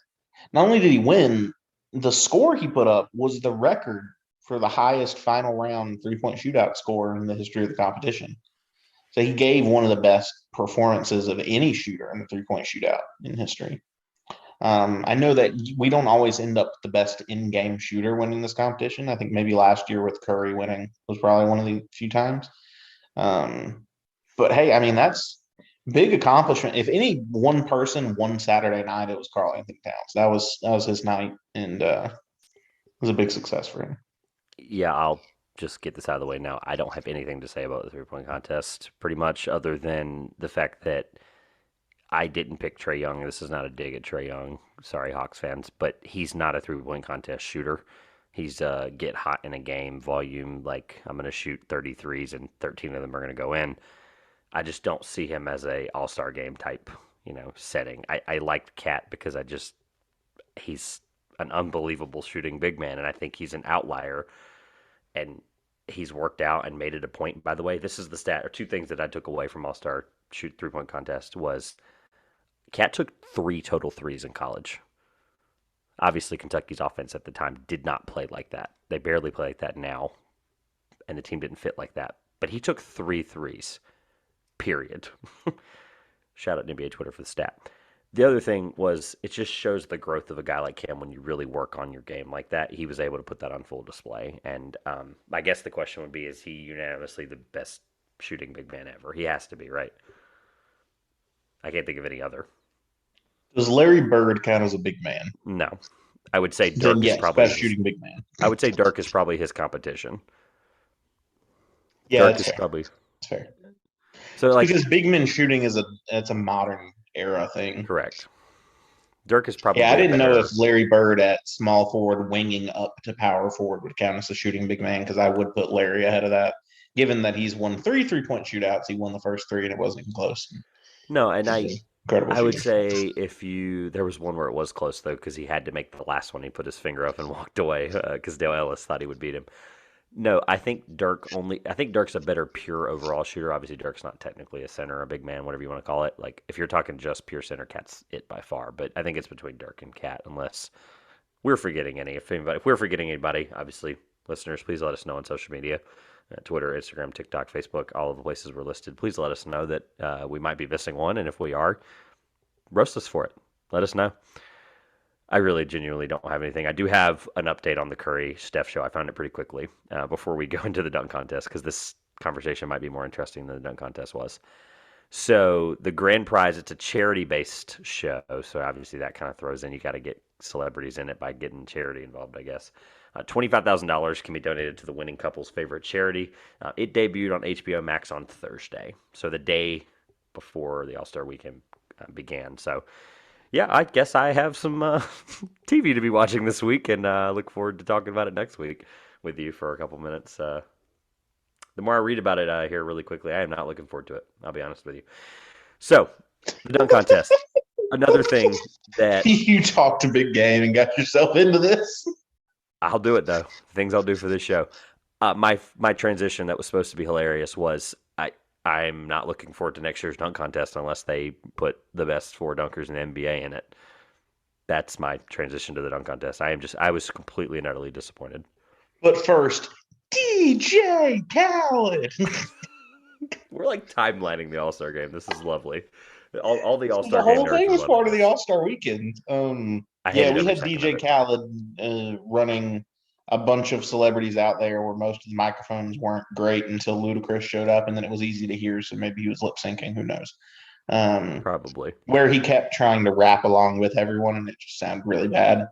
not only did he win, the score he put up was the record for the highest final round 3-point shootout score in the history of the competition. So he gave one of the best performances of any shooter in the 3-point shootout in history. I know that we don't always end up the best in-game shooter winning this competition. I think maybe last year with Curry winning was probably one of the few times. Um, but hey, I mean that's big accomplishment. If any one person won Saturday night, it was Carl Anthony Towns. That was his night, and it was a big success for him. Yeah, I'll just get this out of the way now. I don't have anything to say about the 3 point contest, pretty much, other than the fact that I didn't pick Trae Young. This is not a dig at Trae Young. Sorry, Hawks fans, but he's not a 3 point contest shooter. He's get hot in a game, volume, like I'm going to shoot 33s and 13 of them are going to go in. I just don't see him as a all-star game type, setting. I liked Cat because he's an unbelievable shooting big man, and I think he's an outlier, and he's worked out and made it a point. By the way, this is the stat, or two things that I took away from All-Star shoot 3 point contest was Cat took 3 total threes in college. Obviously, Kentucky's offense at the time did not play like that. They barely play like that now, and the team didn't fit like that. But he took 3 threes, period. Shout out to NBA Twitter for the stat. The other thing was it just shows the growth of a guy like him when you really work on your game like that. He was able to put that on full display. And I guess the question would be, is he unanimously the best shooting big man ever? He has to be, right? I can't think of any other. Does Larry Bird count as a big man? No. I would say Then Dirk is yes, probably best his, shooting big man. I would say Dirk is probably his competition. Yeah, Dirk that's is fair. probably That's fair. so It's like because big men shooting is a modern era thing. correct. Dirk is Yeah, I probably a didn't know if better. Larry Bird at small forward winging up to power forward would count as a shooting big man because I would put Larry ahead of that. Given that he's won 3 3-point shootouts, he won the first three and it wasn't even close. No, and He's I an incredible I would shooter. say if you there was one where it was close though because he had to make the last one. He put his finger up and walked away because Dale Ellis thought he would beat him. No, I think Dirk's a better pure overall shooter. Obviously, Dirk's not technically a center, a big man, whatever you want to call it. Like if you're talking just pure center, Cat's it by far. But I think it's between Dirk and Cat, unless we're forgetting any. If we're forgetting anybody, obviously, listeners, please let us know on social media. Twitter, Instagram, TikTok, Facebook, all of the places we're listed. Please let us know that we might be missing one, and if we are, roast us for it. Let us know. I really genuinely don't have anything. I do have an update on the Curry Steph show. I found it pretty quickly before we go into the dunk contest because this conversation might be more interesting than the dunk contest was. So the grand prize, it's a charity-based show. So obviously that kind of throws in. You got to get celebrities in it by getting charity involved, I guess. $25,000 can be donated to the winning couple's favorite charity. It debuted on HBO Max on Thursday, so the day before the All Star Weekend began. So yeah, I guess I have some TV to be watching this week, and look forward to talking about it next week with you for a couple minutes. The more I read about it here really quickly, I am not looking forward to it. I'll be honest with you. So, the dunk contest. Another thing that You talked a big game and got yourself into this. I'll do it though. Things I'll do for this show. My transition that was supposed to be hilarious was I'm not looking forward to next year's dunk contest unless they put the best four dunkers in the NBA in it. That's my transition to the dunk contest. I was completely and utterly disappointed. But first, DJ Khaled. We're like timelining the All Star game. This is lovely. All the All The Star game whole nerds thing are was loving part of the this. All Star weekend. I Yeah, hated we every had second of DJ it. Khaled running a bunch of celebrities out there where most of the microphones weren't great until Ludacris showed up, and then it was easy to hear. So maybe he was lip syncing. Who knows? Probably. Where he kept trying to rap along with everyone, and it just sounded really bad.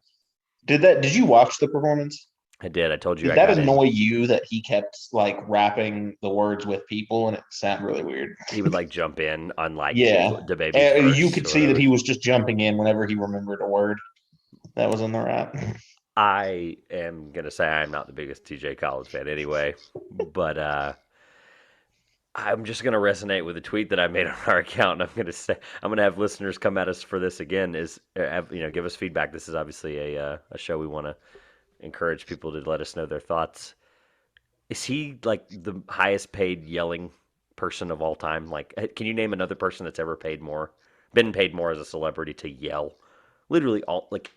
Did you watch the performance? I did. I told you Did I that got in. annoy you that he kept like rapping the words with people and it sounded really weird? He would like jump in on like Yeah. the baby's You verse could or see that whatever. he was just jumping in whenever he remembered a word that was in the rap. I am gonna say I'm not the biggest TJ Collins fan anyway, but I'm just going to resonate with a tweet that I made on our account. And I'm going to have listeners come at us for this again. Give us feedback. This is obviously a show we want to encourage people to let us know their thoughts. Is he like the highest paid yelling person of all time? Like, can you name another person that's ever been paid more as a celebrity to yell? Literally all like,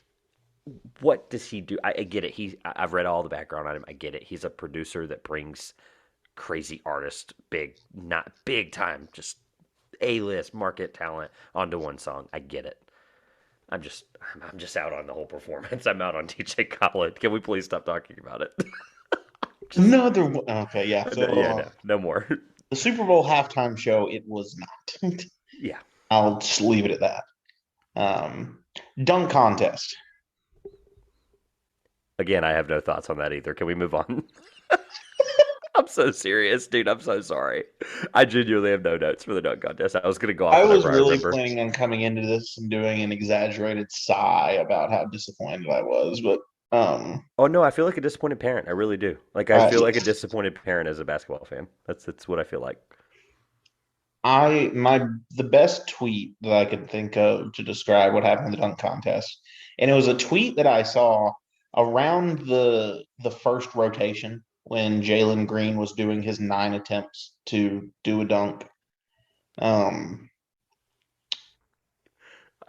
what does he do? I get it. I've read all the background on him. I get it. He's a producer that brings crazy artists, not big time, just A-list market talent onto one song. I get it. I'm just I'm just out on the whole performance. I'm out on DJ Khaled. Can we please stop talking about it? Just Another one. Okay, yeah. So yeah, no more. the Super Bowl halftime show, it was not. Yeah. I'll just leave it at that. Dunk contest. Again, I have no thoughts on that either. Can we move on? I'm so serious, dude. I'm so sorry. I genuinely have no notes for the dunk contest. I was going to go off I was whenever I really remember. planning on coming into this and doing an exaggerated sigh about how disappointed I was, but Oh no, I feel like a disappointed parent. I really do. Like I uh, feel like a disappointed parent as a basketball fan. That's what I feel like. the best tweet that I could think of to describe what happened in the dunk contest, and it was a tweet that I saw around the first rotation when Jalen Green was doing his 9 attempts to do a dunk. Um,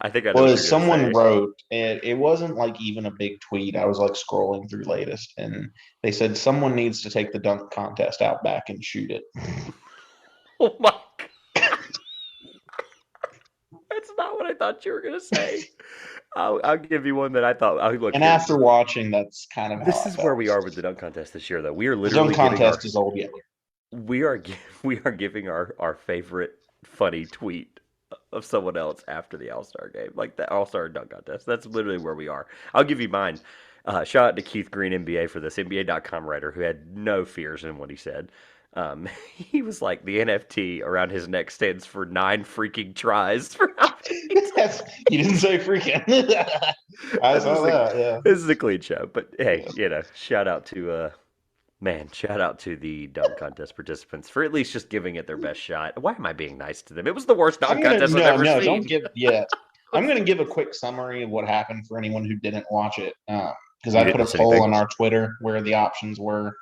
I think I know what you're was going to someone say. wrote, and it wasn't like even a big tweet. I was like scrolling through latest, and they said someone needs to take the dunk contest out back and shoot it. Oh my god, that's not what I thought you were going to say. I'll give you one that I thought. Look And here. after watching, that's kind of how This I is where felt. we are with the dunk contest this year, though. We are The dunk literally giving contest is old yet. we are we are giving our favorite funny tweet of someone else after the All Star game, like the All Star dunk contest. That's literally where we are. I'll give you mine. Shout out to Keith Green, NBA, for this NBA.com writer who had no fears in what he said. He was like, the NFT around his neck stands for 9 freaking tries for how many Yes, you didn't say freaking. I this saw is a that. Yeah. this is a clean show, but hey, shout out to the dunk contest participants for at least just giving it their best shot. Why am I being nice to them? It was the worst dunk I'm gonna contest I've ever no, don't seen. give yet. I'm gonna give a quick summary of what happened for anyone who didn't watch it, because You I didn't put a miss poll anything. on our Twitter where the options were.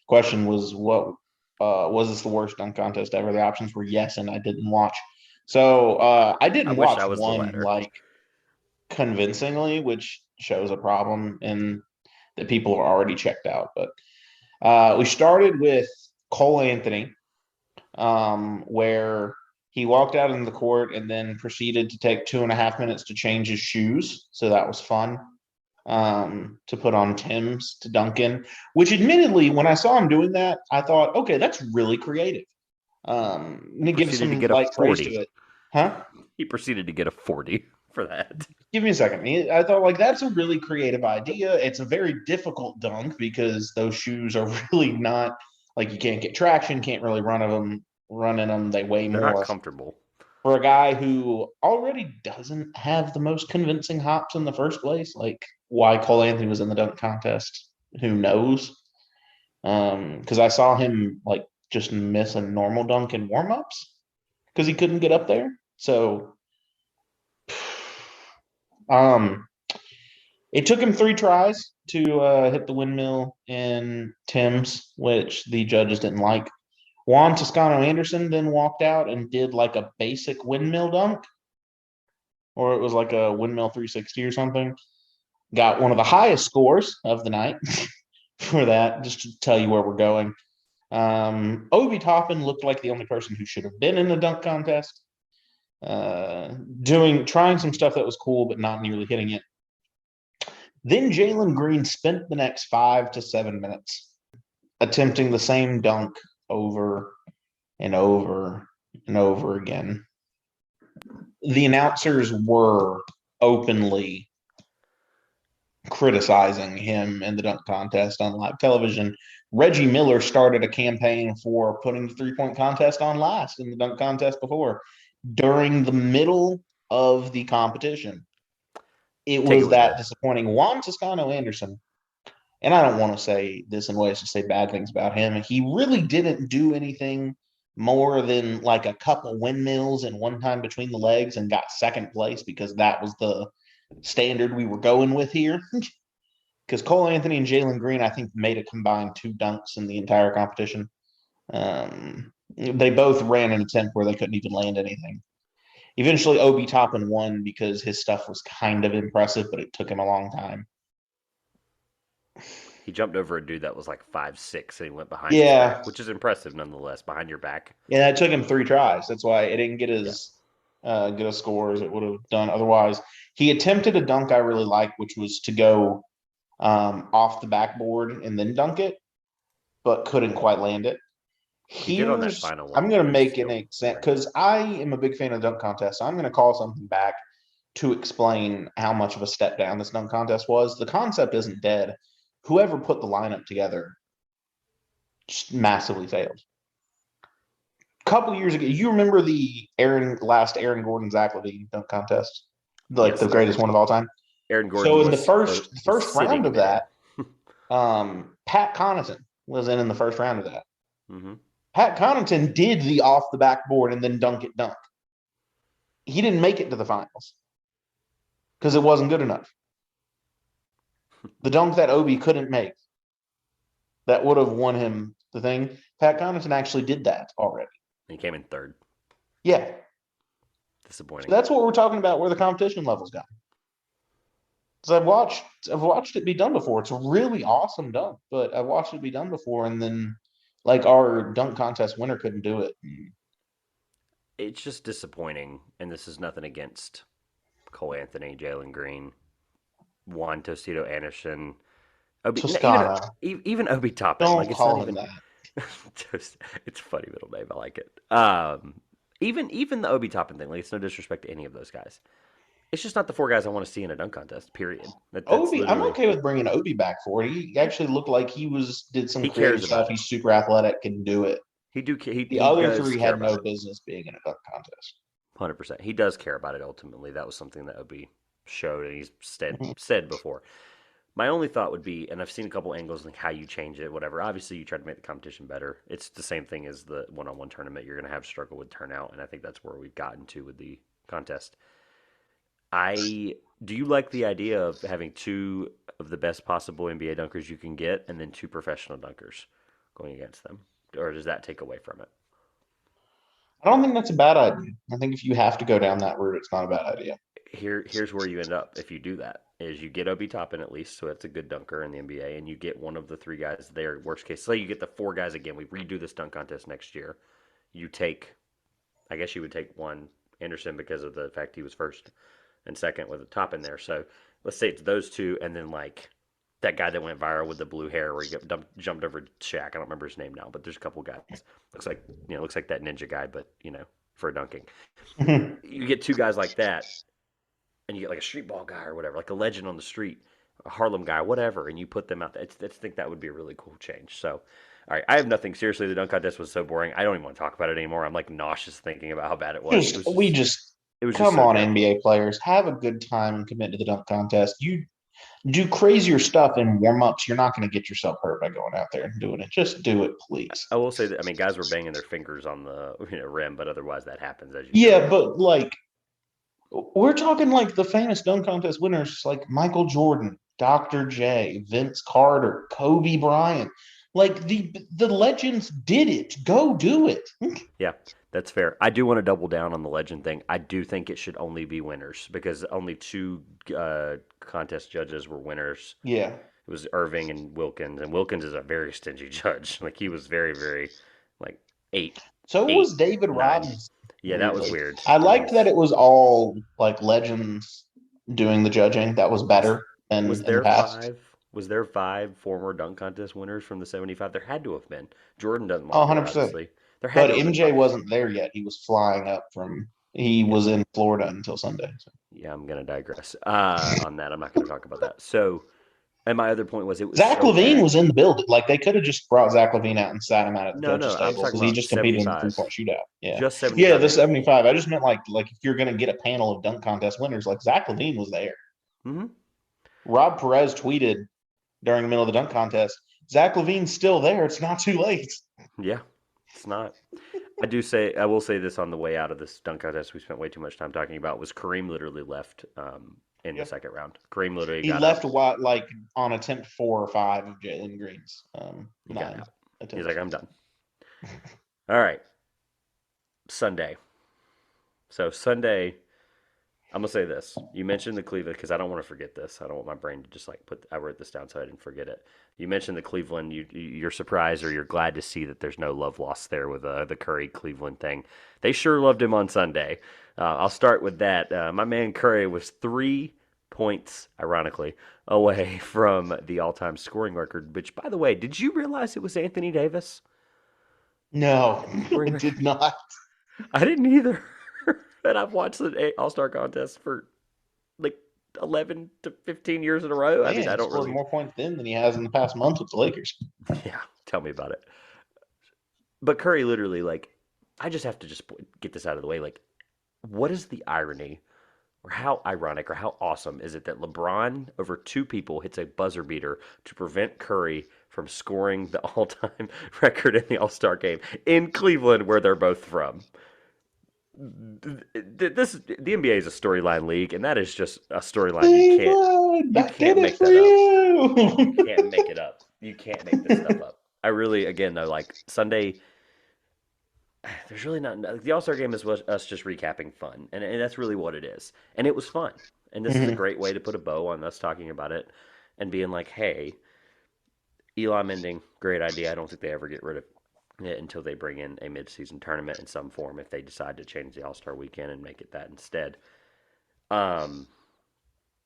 Question was what was this the worst dunk contest ever? The options were yes, and I didn't watch. So I I didn't wish watch I was the one latter. like convincingly, which shows a problem in that people are already checked out. But we started with Cole Anthony, where he walked out in the court and then proceeded to take 2.5 minutes to change his shoes. So that was fun. To put on Tim's to dunk in, which admittedly, when I saw him doing that, I thought, okay, that's really creative. Let me give Proceeded to some get a like praise to 40. it. Huh? He proceeded to get a 40 for that. Give me a second. I thought like that's a really creative idea. It's a very difficult dunk because those shoes are really not like you can't get traction, can't really run in them. They weigh They're not more. comfortable. For a guy who already doesn't have the most convincing hops in the first place, like why Cole Anthony was in the dunk contest, who knows? Because I saw him like just miss a normal dunk in warmups because he couldn't get up there. So, um, it took him 3 tries to hit the windmill in Tim's, which the judges didn't like. Juan Toscano Anderson then walked out and did like a basic windmill dunk, or it was like a windmill 360 or something. Got one of the highest scores of the night for that, just to tell you where we're going. Obi Toppin looked like the only person who should have been in the dunk contest, trying some stuff that was cool, but not nearly hitting it. Then Jalen Green spent the next 5 to 7 minutes attempting the same dunk over and over and over again. The announcers were openly criticizing him in the dunk contest on live television. Reggie Miller started a campaign for putting the 3-point contest on last in the dunk contest before during the middle of the competition. It Take it was with me. that disappointing. Juan Toscano Anderson, and I don't want to say this in ways to say bad things about him. He really didn't do anything more than like a couple windmills and one time between the legs and got second place because that was the standard we were going with here. Because Cole Anthony and Jalen Green, I think, made a combined 2 dunks in the entire competition. They both ran an attempt where they couldn't even land anything. Eventually, Obi Toppin won because his stuff was kind of impressive, but it took him a long time. He jumped over a dude that was like 5'6", and he went behind his Yeah. back, which is impressive nonetheless, behind your back. Yeah, it took him 3 tries. That's why it didn't get Yeah. as good a score as it would have done otherwise. He attempted a dunk I really liked, which was to go off the backboard and then dunk it, but couldn't quite land it. He did on that final one. I'm going to It was make an still example great. because I am a big fan of dunk contests. So I'm going to call something back to explain how much of a step down this dunk contest was. The concept isn't dead. Whoever put the lineup together just massively failed. A couple years ago, you remember the last Aaron Gordon Zach LaVine dunk contest, like Yes. the greatest one of all time. Aaron Gordon So in the was first round sitting of there. that, Pat Connaughton was in the first round of that. Mm-hmm. Pat Connaughton did the off the backboard and then dunk. He didn't make it to the finals because it wasn't good enough. The dunk that Obi couldn't make that would have won him the thing. Pat Connaughton actually did that already. He came in third. Yeah. Disappointing. So that's what we're talking about where the competition level's gone. So I've watched it be done before. It's a really awesome dunk, but I've watched it be done before, and then like our dunk contest winner couldn't do it. It's just disappointing, and this is nothing against Cole Anthony, Jalen Green, Juan Tostito Anderson, Obi, Toscano. even Obi Toppin. Don't Like it's call not him even. that. It's a funny middle name. I like it. Even the Obi Toppin thing. Like it's no disrespect to any of those guys. It's just not the 4 guys I want to see in a dunk contest. Period. That's Obi, I'm literally. okay with bringing Obi back for it. He actually looked like he did some He creative cares stuff. about it. He's super athletic, can do it. The He other does 3 care had about no it. business being in a dunk contest. 100%. He does care about it. Ultimately, that was something that Obi showed, and he's Mhm. said before. My only thought would be, and I've seen a couple angles like how you change it, whatever. Obviously, you try to make the competition better. It's the same thing as the one-on-one tournament. You're going to have struggle with turnout, and I think that's where we've gotten to with the contest. I do you like the idea of having 2 of the best possible NBA dunkers you can get, and then 2 professional dunkers going against them, or does that take away from it? I don't think that's a bad idea. I think if you have to go down that route, it's not a bad idea. Here's where you end up if you do that is you get Obi Toppin at least, so that's a good dunker in the NBA, and you get one of the 3 guys there. Worst case, say you get the 4 guys again. We redo this dunk contest next year. You take, I guess you would take one Anderson because of the fact he was first and second with a Toppin there. So let's say it's those 2, and then like that guy that went viral with the blue hair where he jumped over Shaq. I don't remember his name now, but there's a couple guys. Looks like that ninja guy, but for dunking. You get 2 guys like that, and you get like a street ball guy or whatever, like a legend on the street, a Harlem guy, whatever, and you put them out there. I think that would be a really cool change. So, all right, I have nothing. Seriously, the dunk contest was so boring. I don't even want to talk about it anymore. I'm like nauseous thinking about how bad it was. It was just Come so on, terrible. NBA players, have a good time and commit to the dunk contest. You do crazier stuff in warm ups. You're not going to get yourself hurt by going out there and doing it. Just do it, please. I will say that guys were banging their fingers on the rim, but otherwise that happens as you Yeah, know. but like we're talking like the famous dunk contest winners like Michael Jordan, Dr. J, Vince Carter, Kobe Bryant. Like the legends did it. Go do it. Yeah, that's fair. I do want to double down on the legend thing. I do think it should only be winners because only 2 contest judges were winners. Yeah. It was Irving and Wilkins is a very stingy judge. Like he was very, very like eight, So eight, was David 9. Robinson. Yeah, that was Weirdly, weird. I It liked that was it was all like legends doing the judging. That was was better than was in the there past. 5? Was there 5 former dunk contest winners from the 75? There had to have been. Jordan doesn't Oh, belong here, 100%. obviously. There had But to have been MJ 5. wasn't there yet. He was flying up from. He Yeah, was in Florida until Sunday. So. yeah. I'm gonna digress on that. I'm not gonna talk about that. So, and my other point was it was Zach so LaVine bad. was in the building. Like they could have just brought Zach LaVine out and sat him out at the No, judges' no. I'm table talking because he about just competed in the 75. 3-point shootout. Yeah, Just yeah, 75 the men. 75. I just meant like if you're gonna get a panel of dunk contest winners, like Zach LaVine was there. Hmm. Rob Perez tweeted during the middle of the dunk contest, Zach LaVine's still there. It's not too late. Yeah, it's not. I will say this on the way out of this dunk contest we spent way too much time talking about was Kareem literally left in the Yeah. second round. Kareem literally He got left up. a while, like on attempt 4 or 5 of Jalen Green's He got 9 out. He's attempts. like, I'm done. All right. Sunday. So Sunday, I'm gonna say this. You mentioned the Cleveland because I don't want to forget this. I don't want my brain to just like put. I wrote this down so I didn't forget it. You mentioned the Cleveland. You're surprised or you're glad to see that there's no love lost there with the Curry Cleveland thing. They sure loved him on Sunday. I'll start with that. My man Curry was 3 points, ironically, away from the all-time scoring record. Which, by the way, did you realize it was Anthony Davis? No, I Scoring record. did not. I didn't either. And I've watched the All Star contest for like 11 to 15 years in a row. I mean, Man, I he don't scored really. more points then than he has in the past month with the Lakers. Yeah, tell me about it. But Curry literally, like, I just have to just get this out of the way. Like, what is the irony, or how ironic, or how awesome is it that LeBron over two people hits a buzzer beater to prevent Curry from scoring the all-time record in the All-Star game in Cleveland, where they're both from? The NBA is a storyline league, and that is just a storyline Cleveland, you I did can't it make for that up. You you. can't make it up. You can't make this stuff up. I really, again though, like Sunday, there's really not the All Star game is us just recapping fun, and that's really what it is. And it was fun, and this is a Mhm. great way to put a bow on us talking about it and being like, hey, Eli Mending, great idea. I don't think they ever get rid of it until they bring in a midseason tournament in some form if they decide to change the All Star weekend and make it that instead. Um,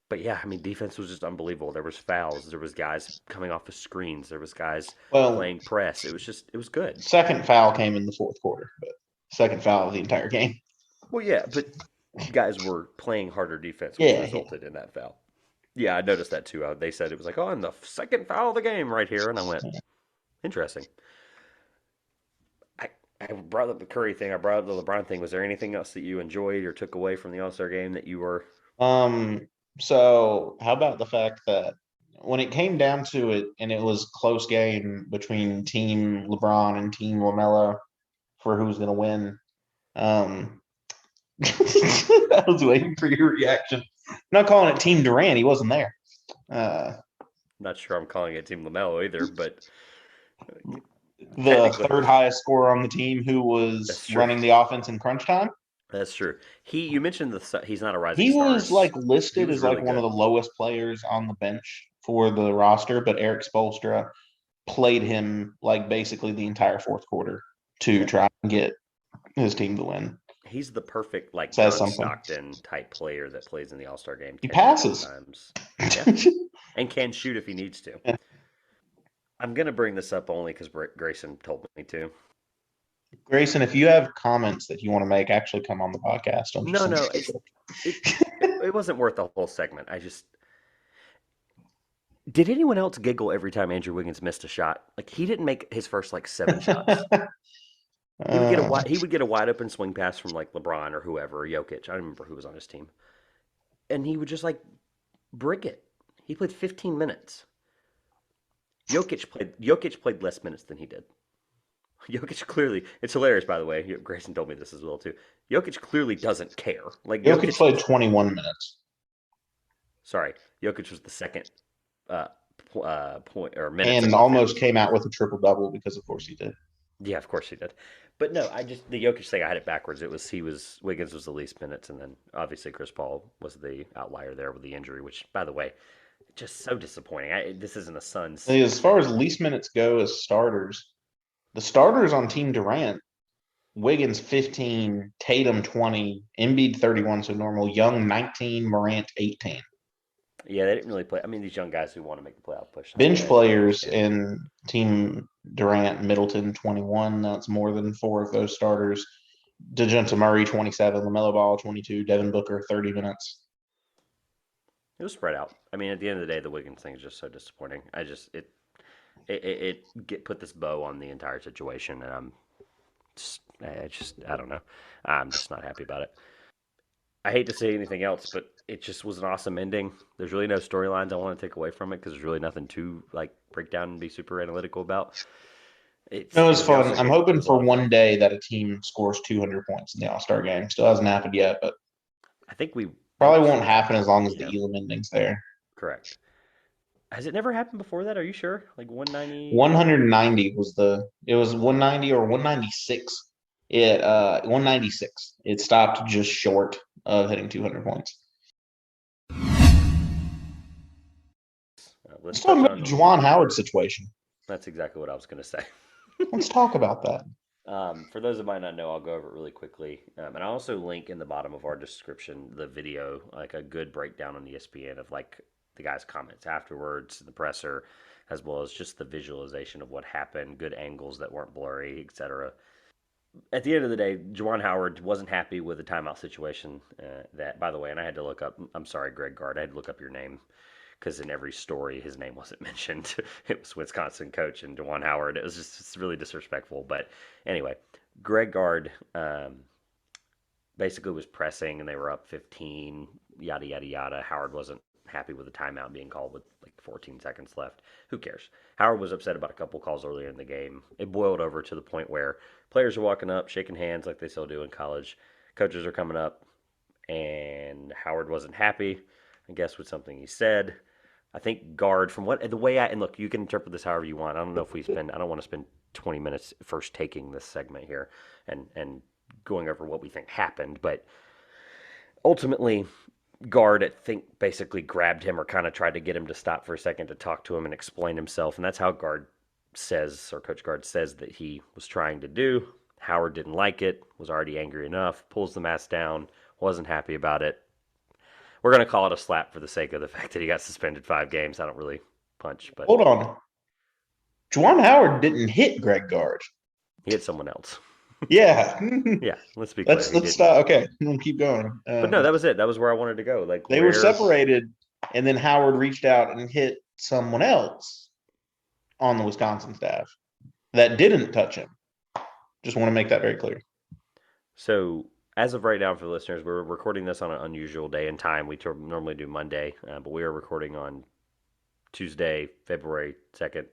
but yeah, I mean, defense was just unbelievable. There was fouls. There was guys coming off the screens. There was guys Well, playing press. It was good. second foul came in the fourth quarter, but second foul of the entire game. Well, yeah, but guys were playing harder defense, which Yeah, yeah. resulted in that foul. Yeah, I noticed that too. They said it was like, oh, and the second foul of the game right here, and I went, interesting. I I brought up the Curry thing. I brought up the LeBron thing. Was there anything else that you enjoyed or took away from the All Star game that you were? Um, so how about the fact that when it came down to it, and it was close game between Team LeBron and Team LaMelo for who's going to win, um, I was waiting for your reaction. I'm not calling it Team Durant; he wasn't there. Uh, Not sure I'm calling it Team Lamelo either, but the technically, third highest scorer on the team, who was that's true. running the offense in crunch time. That's true. You mentioned he's not a rising He was stars. like He listed was as like really one of good. the lowest players on the bench for the roster, but Eric Spoelstra played him like basically the entire fourth quarter to Yeah, try and get his team to win. he's the perfect like Says John something. Stockton type player that plays in the All Star game He 10 million passes. times. Yeah, and can shoot if he needs to. I'm gonna bring this up only because Grayson told me to. Grayson, if you have comments that you want to make, actually come on the podcast. Don't just No, send no, it. it it wasn't worth the whole segment. I just did anyone else giggle every time Andrew Wiggins missed a shot? Like he didn't make his first like 7 shots. uh, He would get a wide open swing pass from like LeBron or whoever, or Jokic. I don't remember who was on his team, and he would just like brick it. He played 15 minutes. Jokic played less minutes than he did. Jokic clearly, it's hilarious by the way. Grayson told me this as well too. Jokic clearly doesn't care. Like Jokic Jokic, played 21 minutes sorry, Jokic was the second uh, point or minutes and above him. almost came out with a triple double because, of course, he did. Yeah, of course he did. But no, I just the Jokic thing I had it backwards. Wiggins was the least minutes, and then obviously Chris Paul was the outlier there with the injury, which by the way, just so disappointing. This isn't a Suns As far as thing. least minutes go as starters, the starters on Team Durant, Wiggins 15, Tatum 20, Embiid 31, so normal, Young 19, Morant 18. Yeah, they didn't really play. I mean, these young guys who want to make the playoff push, I Bench get it. I players get it. in Team Durant, Middleton 21. That's more than 4 of those starters. DeJounte Murray 27, LaMelo Ball 22, Devin Booker 30 minutes. It was spread out. I mean, at the end of the day, the Wiggins thing is just so disappointing. It put this bow on the entire situation, and I don't know. I'm just not happy about it. I hate to say anything else, but it just was an awesome ending. There's really no storylines I want to take away from it because there's really nothing to like break down and be super analytical about. No, it's we also fun. I'm get hoping there's a for lot of one day that a team scores 200 points in the All-Star game. Still hasn't happened yet, but I think we probably won't see won't that. happen as long as the Yeah, Elam ending's there. correct. Has it never happened before that? Are you sure? Like 190? 190 it was 190 or 196. 196. It stopped just short of hitting 200 points. Let's Let's talk touch about on. the Juwan Howard situation. That's exactly what I was going to say. Let's talk about that. For those that might not know, I'll go over it really quickly. And I also link in the bottom of our description the video, like a good breakdown on ESPN of like the guy's comments afterwards, the presser, as well as just the visualization of what happened, good angles that weren't blurry, etc. At the end of the day, Juwan Howard wasn't happy with the timeout situation. That, by the way, and I had to look up. I'm sorry, Greg Gard. I had to look up your name because in every story his name wasn't mentioned. It was Wisconsin coach and Juwan Howard. It was just really disrespectful. But anyway, Greg Gard basically was pressing and they were up 15, yada yada yada. Howard wasn't happy with the timeout being called with like 14 seconds left. Who cares? Howard was upset about a couple calls earlier in the game. It boiled over to the point where players are walking up, shaking hands like they still do in college. Coaches are coming up, and Howard wasn't happy. I guess with something he said. I think Gard, from what the way I and look, you can interpret this however you want. I don't know if we spend. I don't want to spend 20 minutes first taking this segment here and going over what we think happened, but ultimately, Gard, I think, basically grabbed him or kind of tried to get him to stop for a second to talk to him and explain himself, and that's how Gard says, or Coach Gard says, that he was trying to do. Howard didn't like it, was already angry enough, pulls the mask down, wasn't happy about it. We're going to call it a slap for the sake of the fact that he got suspended 5 games. I don't really punch, but Hold on. Juwan Howard didn't hit Greg Gard. he hit someone else. Yeah. Yeah, let's be clear. let's He didn't. stop. Okay, we'll keep going. But no, that was it. That was where I wanted to go. Like, They were where separated, and then Howard reached out and hit someone else on the Wisconsin staff that didn't touch him. Just want to make that very clear. So, as of right now, for the listeners, we're recording this on an unusual day and time. We normally do Monday, but we are recording on Tuesday, February 2nd,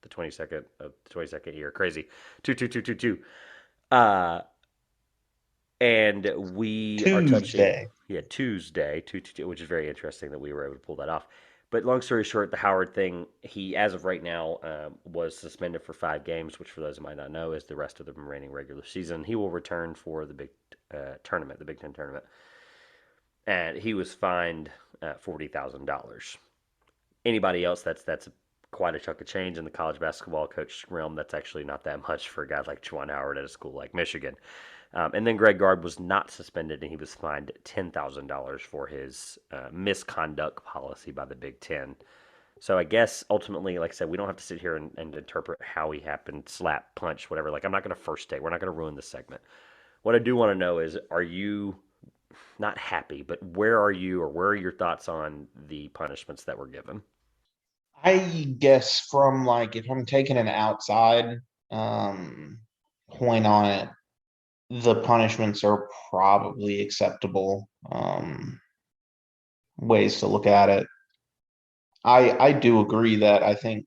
the 22nd of the 22nd year. Crazy. 22222. And we are touching, Tuesday. yeah, Tuesday, 222, which is very interesting that we were able to pull that off. But long story short, the Howard thing, he, as of right now, was suspended for 5 games, which for those who might not know is the rest of the remaining regular season. He will return for the big tournament, the Big Ten tournament. And he was fined $40,000. Anybody else, that's quite a chunk of change in the college basketball coach realm. That's actually not that much for a guy like Juwan Howard at a school like Michigan. And then Greg Gard was not suspended, and he was fined $10,000 for his misconduct policy by the Big Ten. So I guess ultimately, like I said, we don't have to sit here and interpret how he happened, slap, punch, whatever. Like, I'm not going to first take. We're not going to ruin this segment. What I do want to know is, are you not happy, but where are you, or where are your thoughts on the punishments that were given? I guess from like if I'm taking an outside point on it, the punishments are probably acceptable ways to look at it. I do agree that I think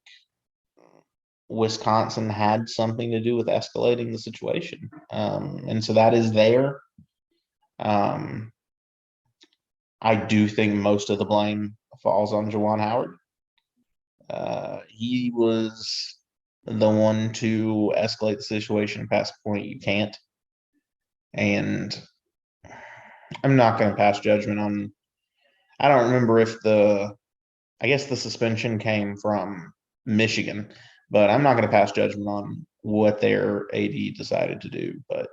Wisconsin had something to do with escalating the situation. And so that is there. Um, I do think most of the blame falls on Juwan Howard. He was the one to escalate the situation past the point you can't. And I'm not going to pass judgment on. I don't remember if I guess the suspension came from Michigan, but I'm not going to pass judgment on what their AD decided to do. But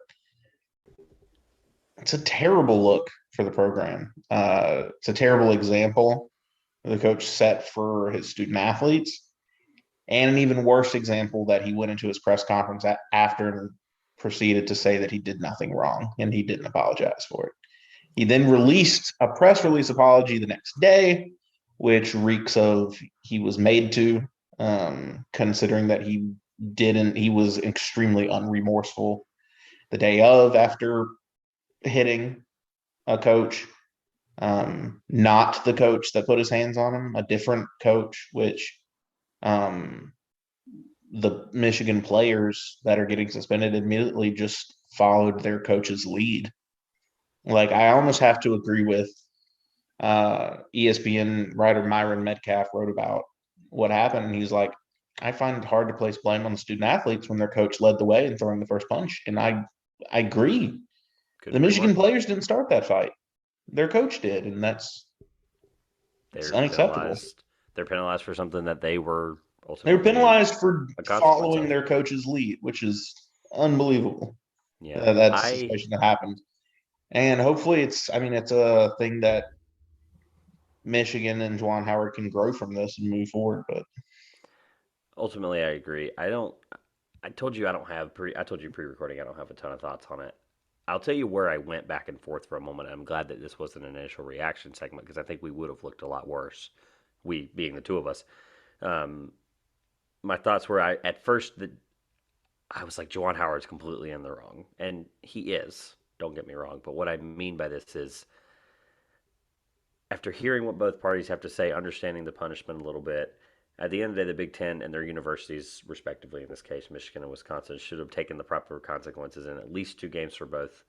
it's a terrible look for the program. It's a terrible example the coach set for his student athletes, and an even worse example that he went into his press conference after and proceeded to say that he did nothing wrong and he didn't apologize for it. He then released a press release apology the next day, which reeks of he was made to, considering that he was extremely unremorseful the day of after hitting a coach, not the coach that put his hands on him, a different coach, which the Michigan players that are getting suspended immediately just followed their coach's lead. Like I almost have to agree with ESPN writer Myron Metcalf wrote about what happened. And he's like, I find it hard to place blame on the student athletes when their coach led the way in throwing the first punch. And I agree. Couldn't The agree more. Michigan players didn't start that fight. Their coach did, and it's They're unacceptable. penalized. They're penalized for something that they were They were ultimately penalized for a consequence following of. their coach's lead, which is unbelievable. Yeah, That's the I situation that happened. And hopefully I mean, it's a thing that Michigan and Juwan Howard can grow from this and move forward. But ultimately I agree. I don't. I told you I don't have pre. I told you pre-recording. I don't have a ton of thoughts on it. I'll tell you where I went back and forth for a moment. I'm glad that this wasn't an initial reaction segment because I think we would have looked a lot worse. We being the two of us. Um, my thoughts were I at first that I was like Juwan Howard's completely in the wrong, and he is. Don't get me wrong, but what I mean by this is after hearing what both parties have to say, understanding the punishment a little bit, at the end of the day, the Big Ten and their universities, respectively, in this case, Michigan and Wisconsin, should have taken the proper consequences in at least 2 games for both.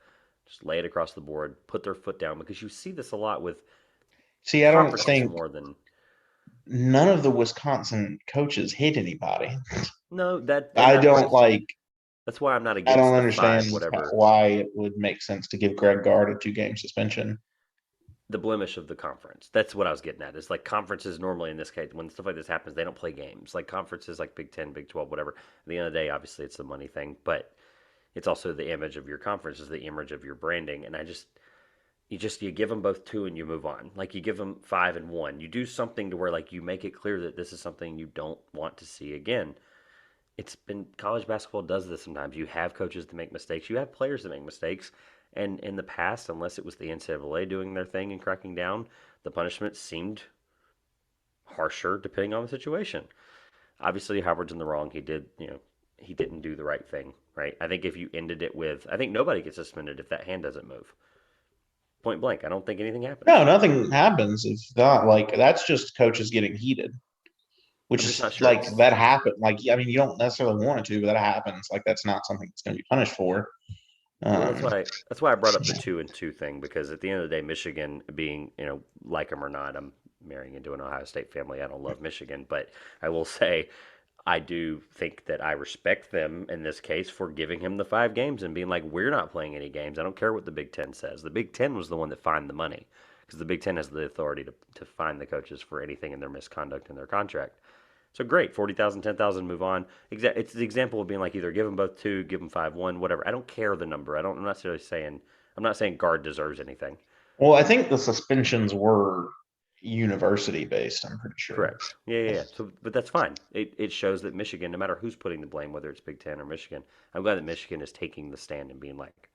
Just lay it across the board, put their foot down, because you see this a lot with see, I don't conferences think more than. none of the Wisconsin coaches hit anybody. No, that and I that don't part's. like. That's why I'm not I against don't the five, understand whatever. why it would make sense to give Greg Gard a 2-game suspension. The blemish of the conference. That's what I was getting at. Is like conferences normally in this case, when stuff like this happens, they don't play games. Like conferences like Big Ten, Big 12, whatever. At the end of the day, obviously it's the money thing, but it's also the image of your conference, is the image of your branding. And you give them both two and you move on. Like you give them 5-1. You do something to where like you make it clear that this is something you don't want to see again. It's been college basketball does this sometimes. You have coaches that make mistakes. You have players that make mistakes. And in the past, unless it was the NCAA doing their thing and cracking down, the punishment seemed harsher depending on the situation. Obviously, Howard's in the wrong. He didn't do the right thing, right? I think if you ended it with, I think nobody gets suspended if that hand doesn't move. Point blank. I don't think anything No, happens. nothing happens if not like that's just coaches getting heated, which I'm just not is sure like it's. that happened. Like I mean, you don't necessarily want it to, but that happens. Like that's not something that's going to be punished for. Well, Um, that's why I brought up the 2-2 thing because at the end of the day, Michigan being like them or not, I'm marrying into an Ohio State family. I don't love Michigan, but I will say I do think that I respect them in this case for giving him the 5 games and being like, we're not playing any games. I don't care what the Big Ten says. The Big Ten was the one that fined the money because the Big Ten has the authority to fine the coaches for anything in their misconduct in their contract. So great, 40,000, 10,000, move on. It's the example of being like either give them both two, give them 5-1, whatever. I don't care the number. I'm not necessarily saying. I'm not saying Gard deserves anything. well, I think the suspensions were university based. I'm pretty sure. Correct. Yeah, yeah, yeah. So, but that's fine. It shows that Michigan, no matter who's putting the blame, whether it's Big Ten or Michigan, I'm glad that Michigan is taking the stand and being like,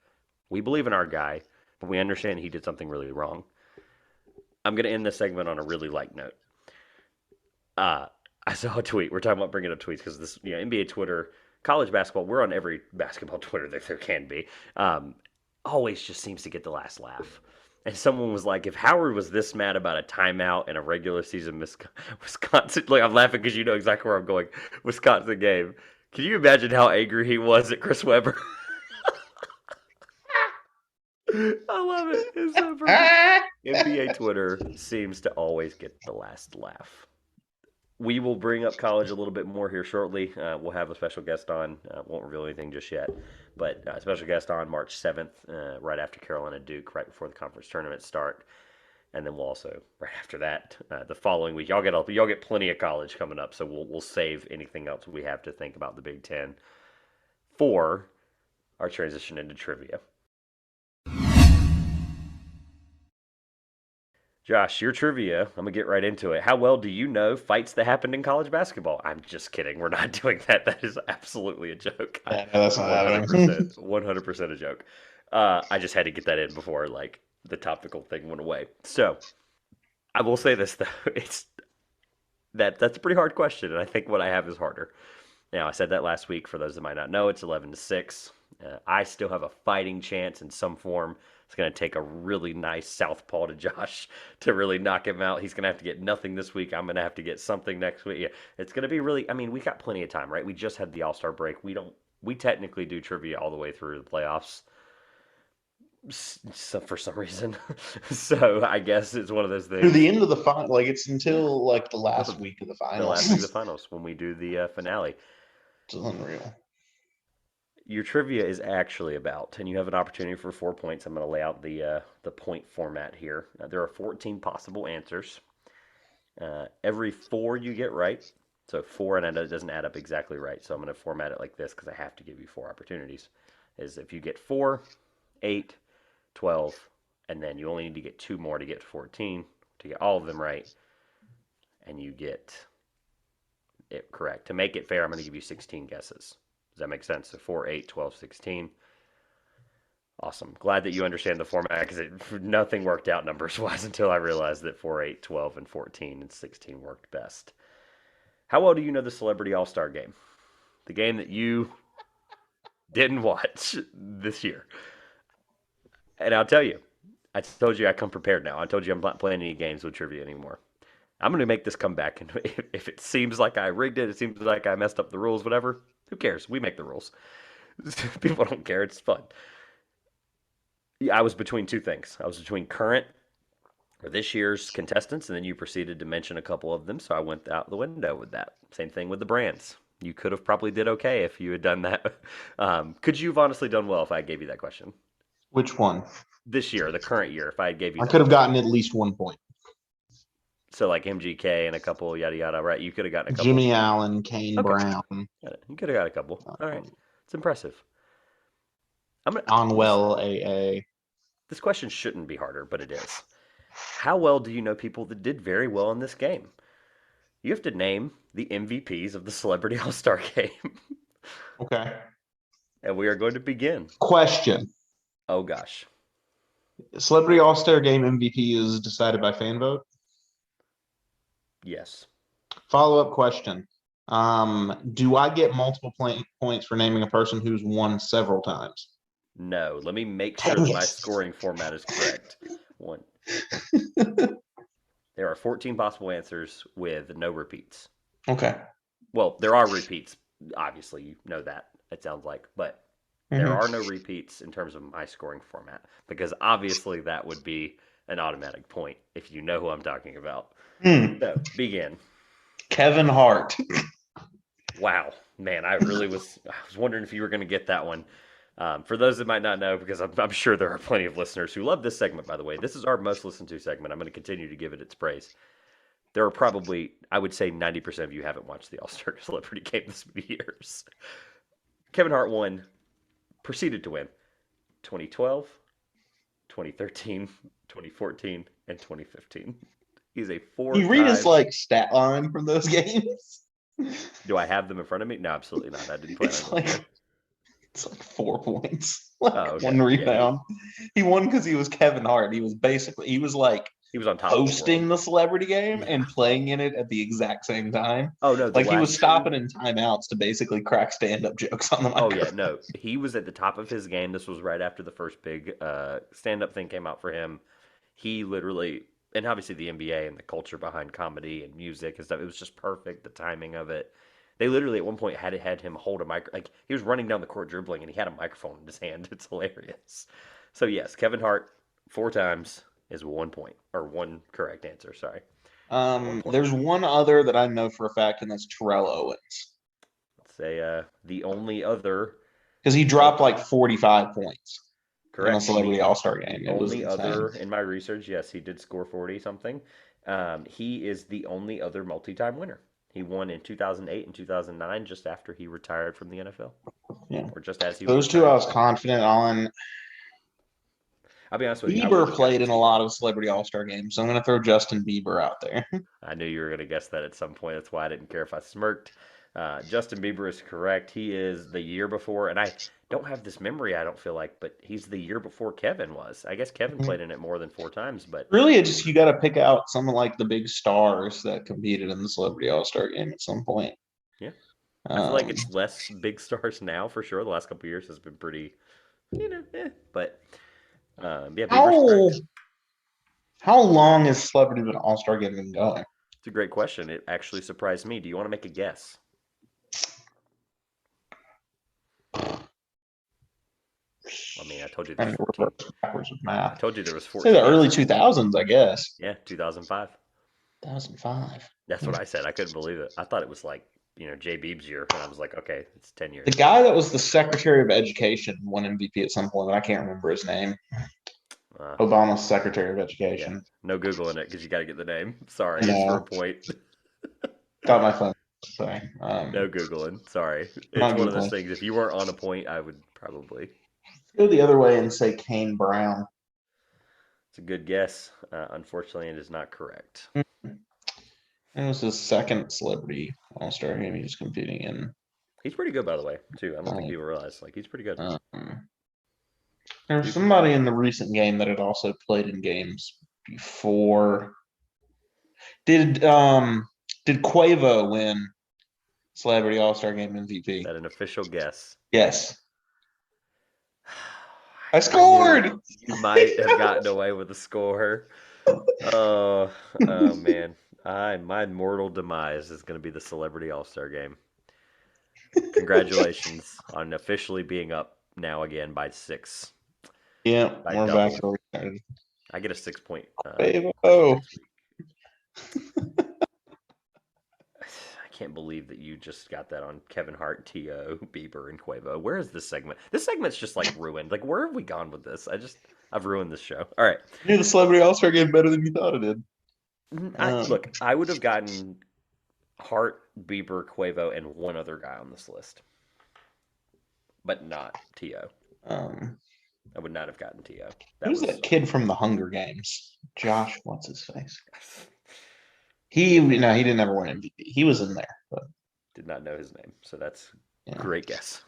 we believe in our guy, but we understand he did something really wrong. I'm going to end this segment on a really light note. Uh, I saw a tweet. We're talking about bringing up tweets because this, NBA Twitter, college basketball. We're on every basketball Twitter that there can be. Always just seems to get the last laugh. And someone was like, if Howard was this mad about a timeout in a regular season Wisconsin, like I'm laughing because you know exactly where I'm going, Wisconsin game. Can you imagine how angry he was at Chris Webber? I love it. It's so perfect. NBA Twitter seems to always get the last laugh. We will bring up college a little bit more here shortly. We'll have a special guest on. Won't reveal anything just yet, but a special guest on March 7th, right after Carolina Duke, right before the conference tournament start, and then we'll also right after that, the following week. Y'all get plenty of college coming up, so we'll save anything else we have to think about the Big Ten for our transition into trivia. Josh, your trivia. I'm gonna get right into it. How well do you know fights that happened in college basketball? I'm just kidding. We're not doing that. That is absolutely a joke. Yeah, no, that's not happening. 100%, 100% a joke. I just had to get that in before like the topical thing went away. So I will say this though, it's that's a pretty hard question, and I think what I have is harder. Now I said that last week. For those that might not know, it's 11-6. I still have a fighting chance in some form It's going to take a really nice southpaw to Josh to really knock him out. He's going to have to get nothing this week. I'm going to have to get something next week. Yeah, it's going to be really. I mean, we got plenty of time, right? We just had the All Star break. We don't. We technically do trivia all the way through the playoffs. So for some reason, so I guess it's one of those Through things. the end of the final, like it's until like the last week of the The finals. last week of the finals when we do the finale. It's unreal. Your trivia is actually about, and you have an opportunity for 4 points. I'm going to lay out the point format here. There are 14 possible answers. Every four you get right, so four and it doesn't add up exactly right. So I'm going to format it like this because I have to give you four opportunities. Is if you get 4, 8, 12, and then you only need to get two more to get to 14 to get all of them right, and you get it correct. To make it fair, I'm going to give you 16 guesses. Does that make sense? So 4, 8, 12, 16. Awesome. Glad that you understand the format because nothing worked out numbers wise until I realized that 4, 8, 12, and 14 and 16 worked best. How well do you know the Celebrity All Star game? The game that you didn't watch this year. And I'll tell you, I told you I come prepared now. I told you I'm not playing any games with trivia anymore. I'm going to make this comeback. And if it seems like I rigged it, it seems like I messed up the rules, whatever, who cares? We make the rules. People don't care. It's fun. I was between two things. I was between current or this year's contestants, and then you proceeded to mention a couple of them, so I went out the window with that. Same thing with the brands. You could have probably did okay if you had done that. Could you have honestly done well if I gave you that question? Which one? This year, the current year, if I gave you I that could have question. gotten at least 1 point. So like MGK and a couple yada yada, right? You could have gotten a couple. Jimmy Allen, Kane Okay. Brown, You could have got a couple. All right. It's impressive. Onwell, AA. This question shouldn't be harder, but it is. How well do you know people that did very well in this game? You have to name the MVPs of the Celebrity All Star game. Okay. And we are going to begin. Question. Oh, gosh. Celebrity All Star Game MVP is decided by fan vote? Yes. Follow up question. Do I get multiple points for naming a person who's won several times? No. Let me make sure that my scoring format is correct. One. There are 14 possible answers with no repeats. Okay. Well, there are repeats. Obviously, you know that, it sounds like. But there are no repeats in terms of my scoring format because obviously that would be an automatic point if you know who I'm talking about. So, begin. Kevin Hart. Wow, man, I was wondering if you were going to get that one. For those that might not know, because I'm sure there are plenty of listeners who love this segment, by the way. This is our most listened to segment. I'm going to continue to give it its praise. There are probably, I would say 90% of you haven't watched the All-Star Celebrity Game this many years. Kevin Hart proceeded to win 2012, 2013, 2014, and 2015. He's a four-time... You read his stat line from those games? Do I have them in front of me? No, absolutely not. I didn't plan on it. It's like 4 points. Okay. One rebound. Yeah, he won because he was Kevin Hart. He was on top hosting the Celebrity Game and playing in it at the exact same time. Oh no, he was stopping in timeouts to basically crack stand-up jokes on the microphone. Oh yeah, no, he was at the top of his game. This was right after the first big stand-up thing came out for him. He literally, and obviously the NBA and the culture behind comedy and music and stuff, it was just perfect. The timing of it. They literally at one point had him hold a mic, like he was running down the court dribbling and he had a microphone in his hand. It's hilarious. So yes, Kevin Hart 4 times is 1 point or one correct answer. Sorry. There's one other that I know for a fact, and that's Terrell Owens. Let's say the only other because he dropped 45 points. Correct. In a Celebrity All-Star Game. The only other in my research, yes, he did score 40 something. He is the only other multi-time winner. He won in 2008 and 2009, just after he retired from the NFL. Yeah, or just as he. Those two, I was confident on. I'll be honest with you. Bieber played in a lot of Celebrity All-Star games, so I'm going to throw Justin Bieber out there. I knew you were going to guess that at some point. That's why I didn't care if I smirked. Justin Bieber is correct. He is the year before, and I don't have this memory, I don't feel like, but he's the year before Kevin was. I guess Kevin played in it more than 4 times, but really, it's just you got to pick out some of the big stars that competed in the Celebrity All-Star Game at some point. Yeah, I feel like it's less big stars now for sure. The last couple of years has been pretty, but Yeah, Bieber's How correct. how long has Celebrity been All-Star Game been going? It's a great question. It actually surprised me. Do you want to make a guess? I mean, I told you there's And 14. reverse backwards with I math. told you there was Say the 14 early answers. 2000s, I guess. Yeah, 2005. 2005. That's what I said. I couldn't believe it. I thought it was like, Jay Beeb's year, and I was like, okay, it's 10 The years. guy that was the Secretary of Education won MVP at some point, but I can't remember his name. Uh, Obama's Secretary of yeah, Education. no Googling it because you got to get the name. I Sorry, it's for a know. point. Got my phone. Sorry. No Googling. Sorry. It's Not one of those Googling. things. If you weren't on a point, I would probably. Go the other way and say Kane Brown. It's a good guess. Unfortunately, it is not correct. It was his second Celebrity All-Star game he was competing in. He's pretty good, by the way, too. I don't think Like, people realize. Like, he's pretty good. there was somebody in the recent game that had also played in games before. Did Quavo win Celebrity All-Star Game Is MVP? that an official guess? Yes. I I knew scored. you might have gotten away with a score. Oh, oh man. My mortal demise is going to be the Celebrity All-Star game. Congratulations on officially being up now again by 6, Yeah, by we're back double. to where we started. I get a 6 point question Oh, next week. I can't believe that you just got that on Kevin Hart, T.O., Bieber, and Quavo. Where is this segment? This segment's just like ruined. Like, where have we gone with this? I've ruined this show. All right. you knew the Celebrity All-Star Game better than you thought it did. Look, I would have gotten Hart, Bieber, Quavo, and one other guy on this list, but not T.O. Um, I would not have gotten T.O. That who's was that kid from the Hunger Games? Josh, what's his face? He didn't ever win MVP. He was in there, but did not know his name, so that's yeah, great guess.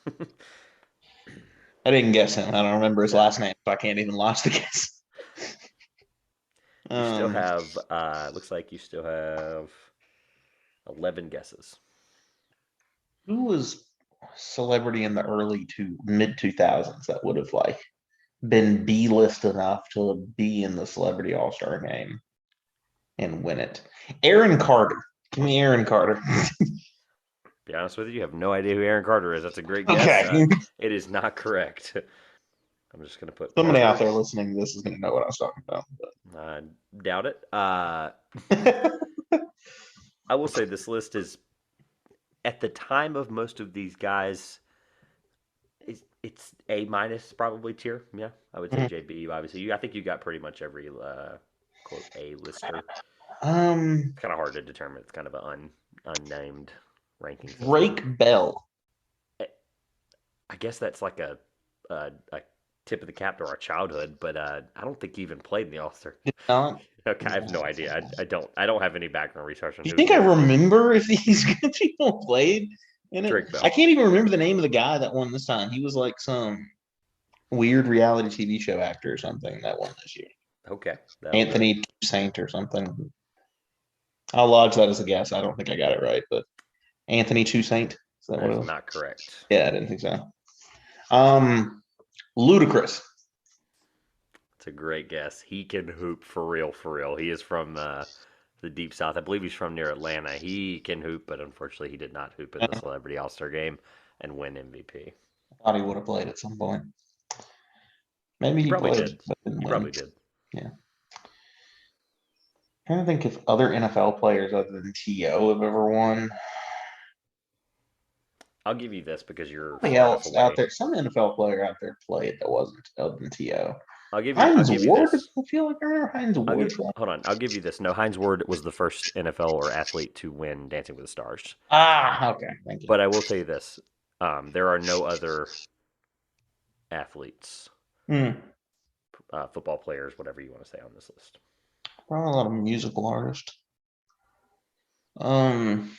I didn't guess him. I don't remember his No. last name, so I can't even launch the guess. You still Um, have, looks like you still have 11 guesses. who was celebrity in the early to mid 2000s that would have like been B list enough to be in the Celebrity All Star Game and win it? Aaron Carter. Give me Aaron Carter. Be honest with you, you have no idea who Aaron Carter is. That's a great guess. Okay. It is not correct. I'm just going to put Somebody out Carter. there listening to this is going to know what I was talking about. I doubt it. But. I will say this list is, at the time of most of these guys, it's A minus probably tier. Yeah, I would say JB. Obviously, I think you got pretty much every quote A lister. um, It's kind of hard to determine. It's kind of an unnamed ranking system. Drake Bell. I guess that's like a tip of the cap to our childhood, but I don't think he even played in the All Star. Did not. Okay, I have no idea. I don't have any background research on Do you who think he I is. remember if these good people played in it? Drake I Bell. can't even remember the name of the guy that won this time. He was like some weird reality TV show actor or something that won this year. Okay, that'll do it. Anthony Saint or something. I'll lodge that as a guess. I don't think I got it right, but Anthony Toussaint. Is that That what it is was? not correct. Yeah, I didn't think so. Ludacris. It's a great guess. He can hoop for real, for real. He is from the deep south. I believe he's from near Atlanta. He can hoop, but unfortunately, he did not hoop in the I Celebrity All Star game and win MVP. thought he would have played at some point. Maybe He he probably played, did. but didn't He win. probably did. Yeah. Trying to think if other NFL players other than T.O. have ever won. I'll give you this because you're Somebody far enough else out away. there, some NFL player out there played that wasn't other than T.O. I'll Hines give you Ward. this. I feel like I remember Hines Ward. Hold on. I'll give you this. No, Hines Ward was the first NFL or athlete to win Dancing with the Stars. Okay. Thank you. But I will tell you this: there are no other athletes, Hmm. football players, whatever you want to say, on this list. Probably a lot of musical artists. Um,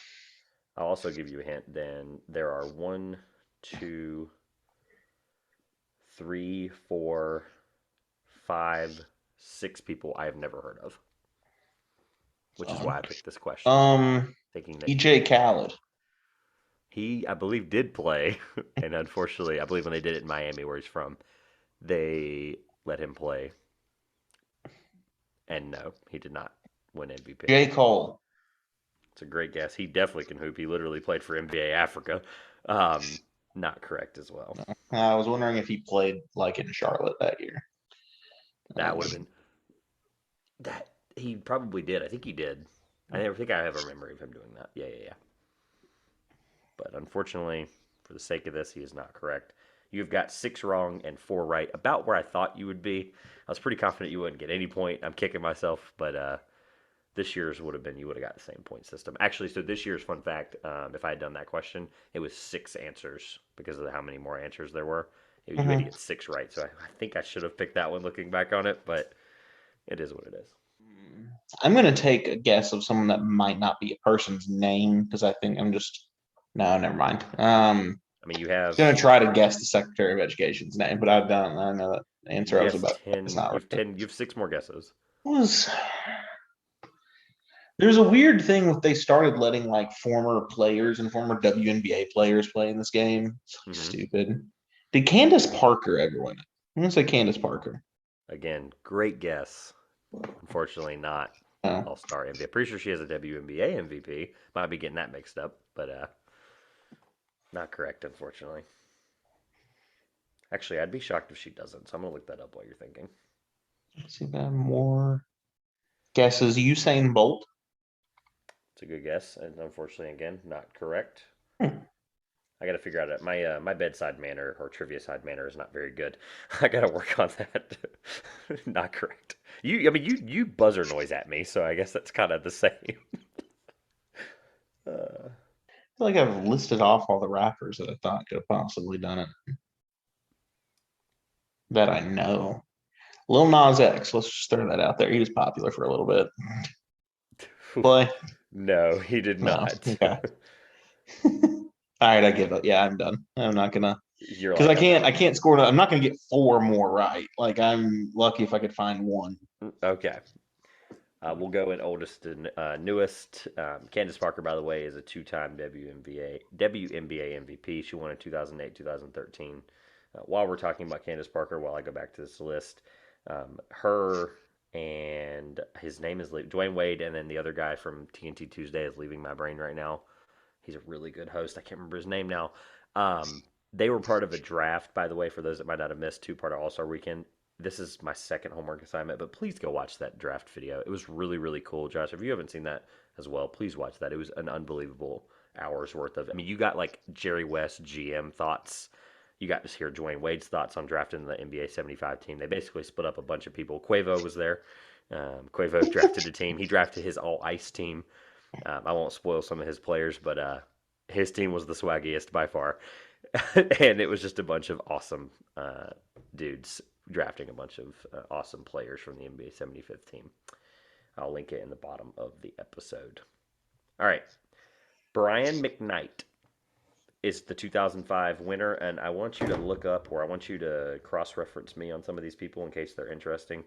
I'll also give you a hint. Then there are one, two, three, four, five, six people I have never heard of, which is why I picked this question, thinking that you DJ would. Khaled. He, I believe, did play, and unfortunately, I believe when they did it in Miami, where he's from, they let him play. And no, he did not win MVP. J. Cole. It's a great guess. He definitely can hoop. He literally played for NBA Africa. Um, Not correct as well. I was wondering if he played like in Charlotte that year. That would have been that. He probably did. I think he did. I never think I have a memory of him doing that. Yeah. But unfortunately, for the sake of this, he is not correct. You've got 6 wrong and 4 right, about where I thought you would be. I was pretty confident you wouldn't get any point. I'm kicking myself, but this year's would have been you would have got the same point system. Actually, so this year's fun fact, if I had done that question, it was 6 answers because of how many more answers there were. You had to get 6 right, so I think I should have picked that one looking back on it, but it is what it is. I'm going to take a guess of someone that might not be a person's name because I think I'm just no, never mind. I mean, I was going to try to guess the Secretary of Education's name, but I don't. I know that answer I was about. It's not right. You have 6 more guesses. There's a weird thing with they started letting like former players and former WNBA players play in this game. So stupid. Did Candace Parker ever win it? I'm gonna say Candace Parker. Again, great guess. Unfortunately, not All-Star MVP. I'm pretty sure she has a WNBA MVP. Might be getting that mixed up, but not correct, unfortunately. Actually, I'd be shocked if she doesn't, so I'm going to look that up while you're thinking. Let's see if I have more guesses. Usain Bolt? It's a good guess, and unfortunately, again, not correct. I got to figure out it. My bedside manner or trivia side manner is not very good. I got to work on that. Not correct. You buzzer noise at me, so I guess that's kind of the same. I feel like I've listed off all the rappers that I thought could have possibly done it. That I know. Lil Nas X. Let's just throw that out there. He was popular for a little bit. Play? No, he did not. Okay. All right, I give up. Yeah, I'm done. I'm not gonna because like, I can't score. I'm not gonna get 4 more right. Like I'm lucky if I could find 1. Okay. We'll go in oldest and newest. Candace Parker, by the way, is a 2-time WNBA MVP. She won in 2008, 2013. While we're talking about Candace Parker, while I go back to this list, her and his name is Dwayne Wade, and then the other guy from TNT Tuesday is leaving my brain right now. He's a really good host. I can't remember his name now. They were part of a draft, by the way, for those that might not have missed 2-part All-Star Weekend. This is my second homework assignment, but please go watch that draft video. It was really, really cool. Josh, if you haven't seen that as well, please watch that. It was an unbelievable hour's worth of. I mean, you got like Jerry West GM thoughts. You got to hear Dwayne Wade's thoughts on drafting the NBA 75 team. They basically split up a bunch of people. Quavo was there. Quavo drafted a team. He drafted his all-ice team. I won't spoil some of his players, but his team was the swaggiest by far. And it was just a bunch of awesome dudes drafting a bunch of awesome players from the NBA 75th team. I'll link it in the bottom of the episode. All right. Brian McKnight is the 2005 winner, and I want you to look up, or I want you to cross-reference me on some of these people in case they're interesting.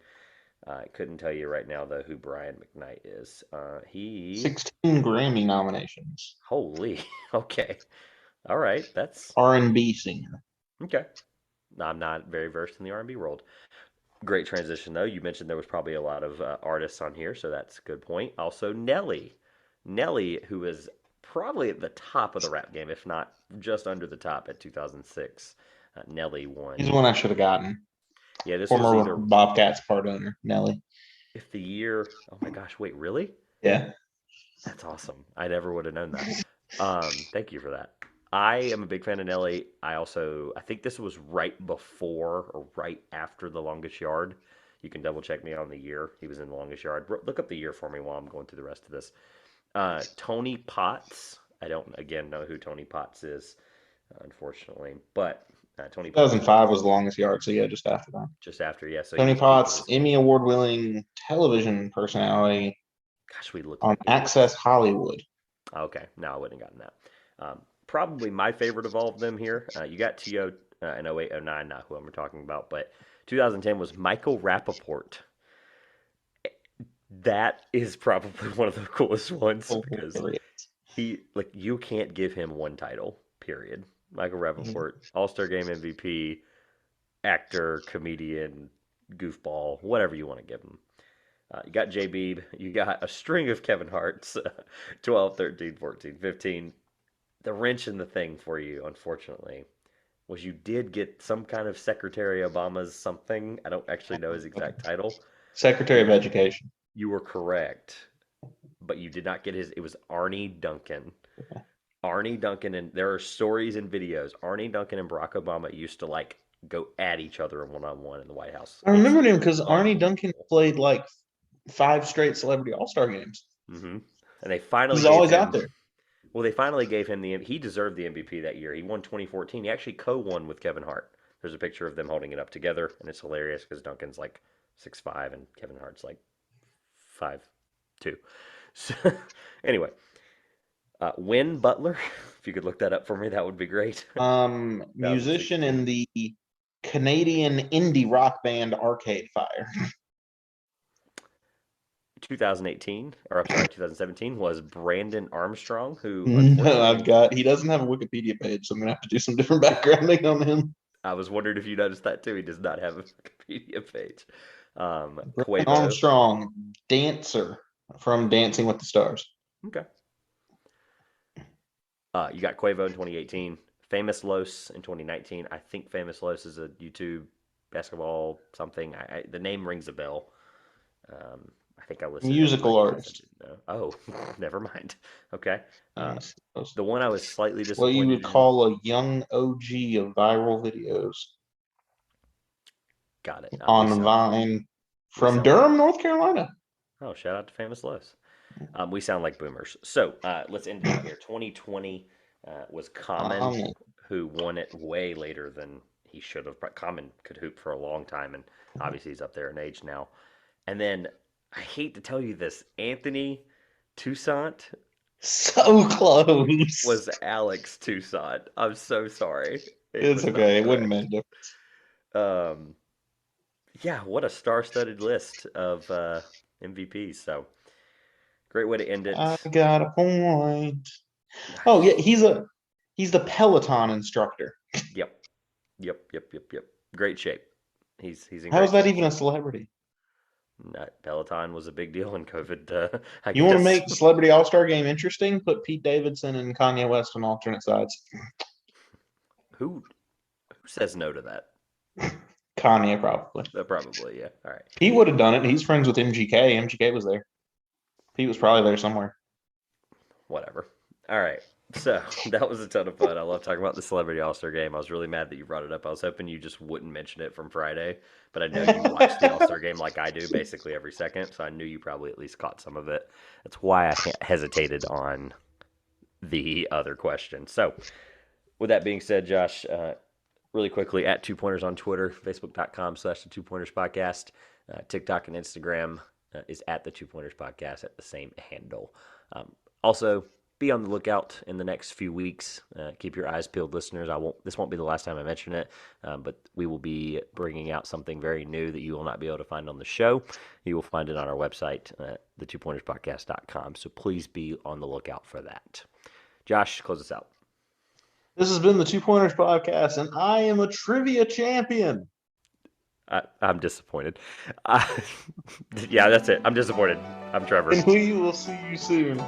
I couldn't tell you right now, though, who Brian McKnight is. 16 Grammy nominations. Holy. Okay. All right. That's R&B singer. Okay. I'm not very versed in the R&B world. Great transition, though. You mentioned there was probably a lot of artists on here, so that's a good point. Also, Nelly. Nelly, who is probably at the top of the rap game, if not just under the top at 2006. Nelly won. He's the one I should have gotten. Yeah, this Former was either Bobcats part owner, Nelly. If the year, oh my gosh, wait, really? Yeah. That's awesome. I never would have known that. Thank you for that. I am a big fan of Nelly. I think this was right before or right after The Longest Yard. You can double check me on the year he was in The Longest Yard. Look up the year for me while I'm going through the rest of this. Tony Potts. I don't, again, know who Tony Potts is, unfortunately. But Tony Potts. 2005 was The Longest Yard, so yeah, just after that. Just after, yeah. So Tony Potts, Emmy Award-winning television personality. Gosh, we looked on Access Hollywood. Okay, no, I wouldn't have gotten that. Probably my favorite of all of them here. You got T.O. In 08, 09, not who I'm talking about, but 2010 was Michael Rappaport. That is probably one of the coolest ones because you can't give him one title, period. Michael Rappaport, All-Star Game MVP, actor, comedian, goofball, whatever you want to give him. You got J Beeb, you got a string of Kevin Hart's, 12, 13, 14, 15. The wrench in the thing for you, unfortunately, was you did get some kind of Secretary Obama's something. I don't actually know his exact title. Secretary of Education. You were correct, but you did not get his. It was Arnie Duncan. Arnie Duncan, and there are stories and videos. Arnie Duncan and Barack Obama used to like go at each other one-on-one in the White House. I remember him because Arnie unbelievable. Duncan played like 5 straight Celebrity All-Star games. And they finally He's gave always him, out there. Well, they finally gave him he deserved the MVP that year. He won 2014. He actually co-won with Kevin Hart. There's a picture of them holding it up together, and it's hilarious because Duncan's like 6'5" and Kevin Hart's like 5'2". So, anyway, Win Butler, if you could look that up for me, that would be great. Musician in the Canadian indie rock band Arcade Fire. 2018, or I'm sorry, 2017 was Brandon Armstrong, who No, he doesn't have a Wikipedia page, so I'm gonna have to do some different backgrounding on him. I was wondering if you noticed that too. He does not have a Wikipedia page. Brandon Armstrong, dancer from Dancing with the Stars. Okay. You got Quavo in 2018, Famous Los in 2019. I think Famous Los is a YouTube basketball something. The name rings a bell. I think I listened. Musical artist. Oh, never mind. Okay. Yes. The one I was slightly disappointed. What you would call a young OG of viral videos. Got it. On Vine from Durham, North Carolina. Oh, shout out to Famous Los. We sound like boomers. So let's end it here. 2020 was Common, who won it way later than he should have. Common could hoop for a long time, and obviously he's up there in age now. And then, I hate to tell you this, Anthony Toussaint. So close. Was Alex Toussaint. I'm so sorry. It's okay. It wouldn't make a difference. Yeah, what a star-studded list of MVPs. So, great way to end it. I got a point. Oh yeah, he's the Peloton instructor. Yep. Great shape. He's in. How is that even a celebrity? Peloton was a big deal in COVID. You want to make the Celebrity All-Star Game interesting? Put Pete Davidson and Kanye West on alternate sides. Who says no to that? Kanye probably. Probably, yeah. All right. Pete would have done it. He's friends with MGK. MGK was there. Pete was probably there somewhere. Whatever. All right. So that was a ton of fun. I love talking about the Celebrity All-Star Game. I was really mad that you brought it up. I was hoping you just wouldn't mention it from Friday, but I know you watch the All-Star Game like I do basically every second, so I knew you probably at least caught some of it. That's why I hesitated on the other question. So with that being said, Josh, really quickly, at 2Pointers on Twitter, facebook.com/the 2Pointers Podcast, TikTok and Instagram is at the 2Pointers Podcast at the same handle. Also, be on the lookout in the next few weeks. Keep your eyes peeled, listeners. This won't be the last time I mention it, but we will be bringing out something very new that you will not be able to find on the show. You will find it on our website, the2pointerspodcast.com. So please be on the lookout for that. Josh, close us out. This has been the 2Pointers Podcast, and I am a trivia champion. I'm disappointed. Yeah, that's it. I'm disappointed. I'm Trevor. And we will see you soon.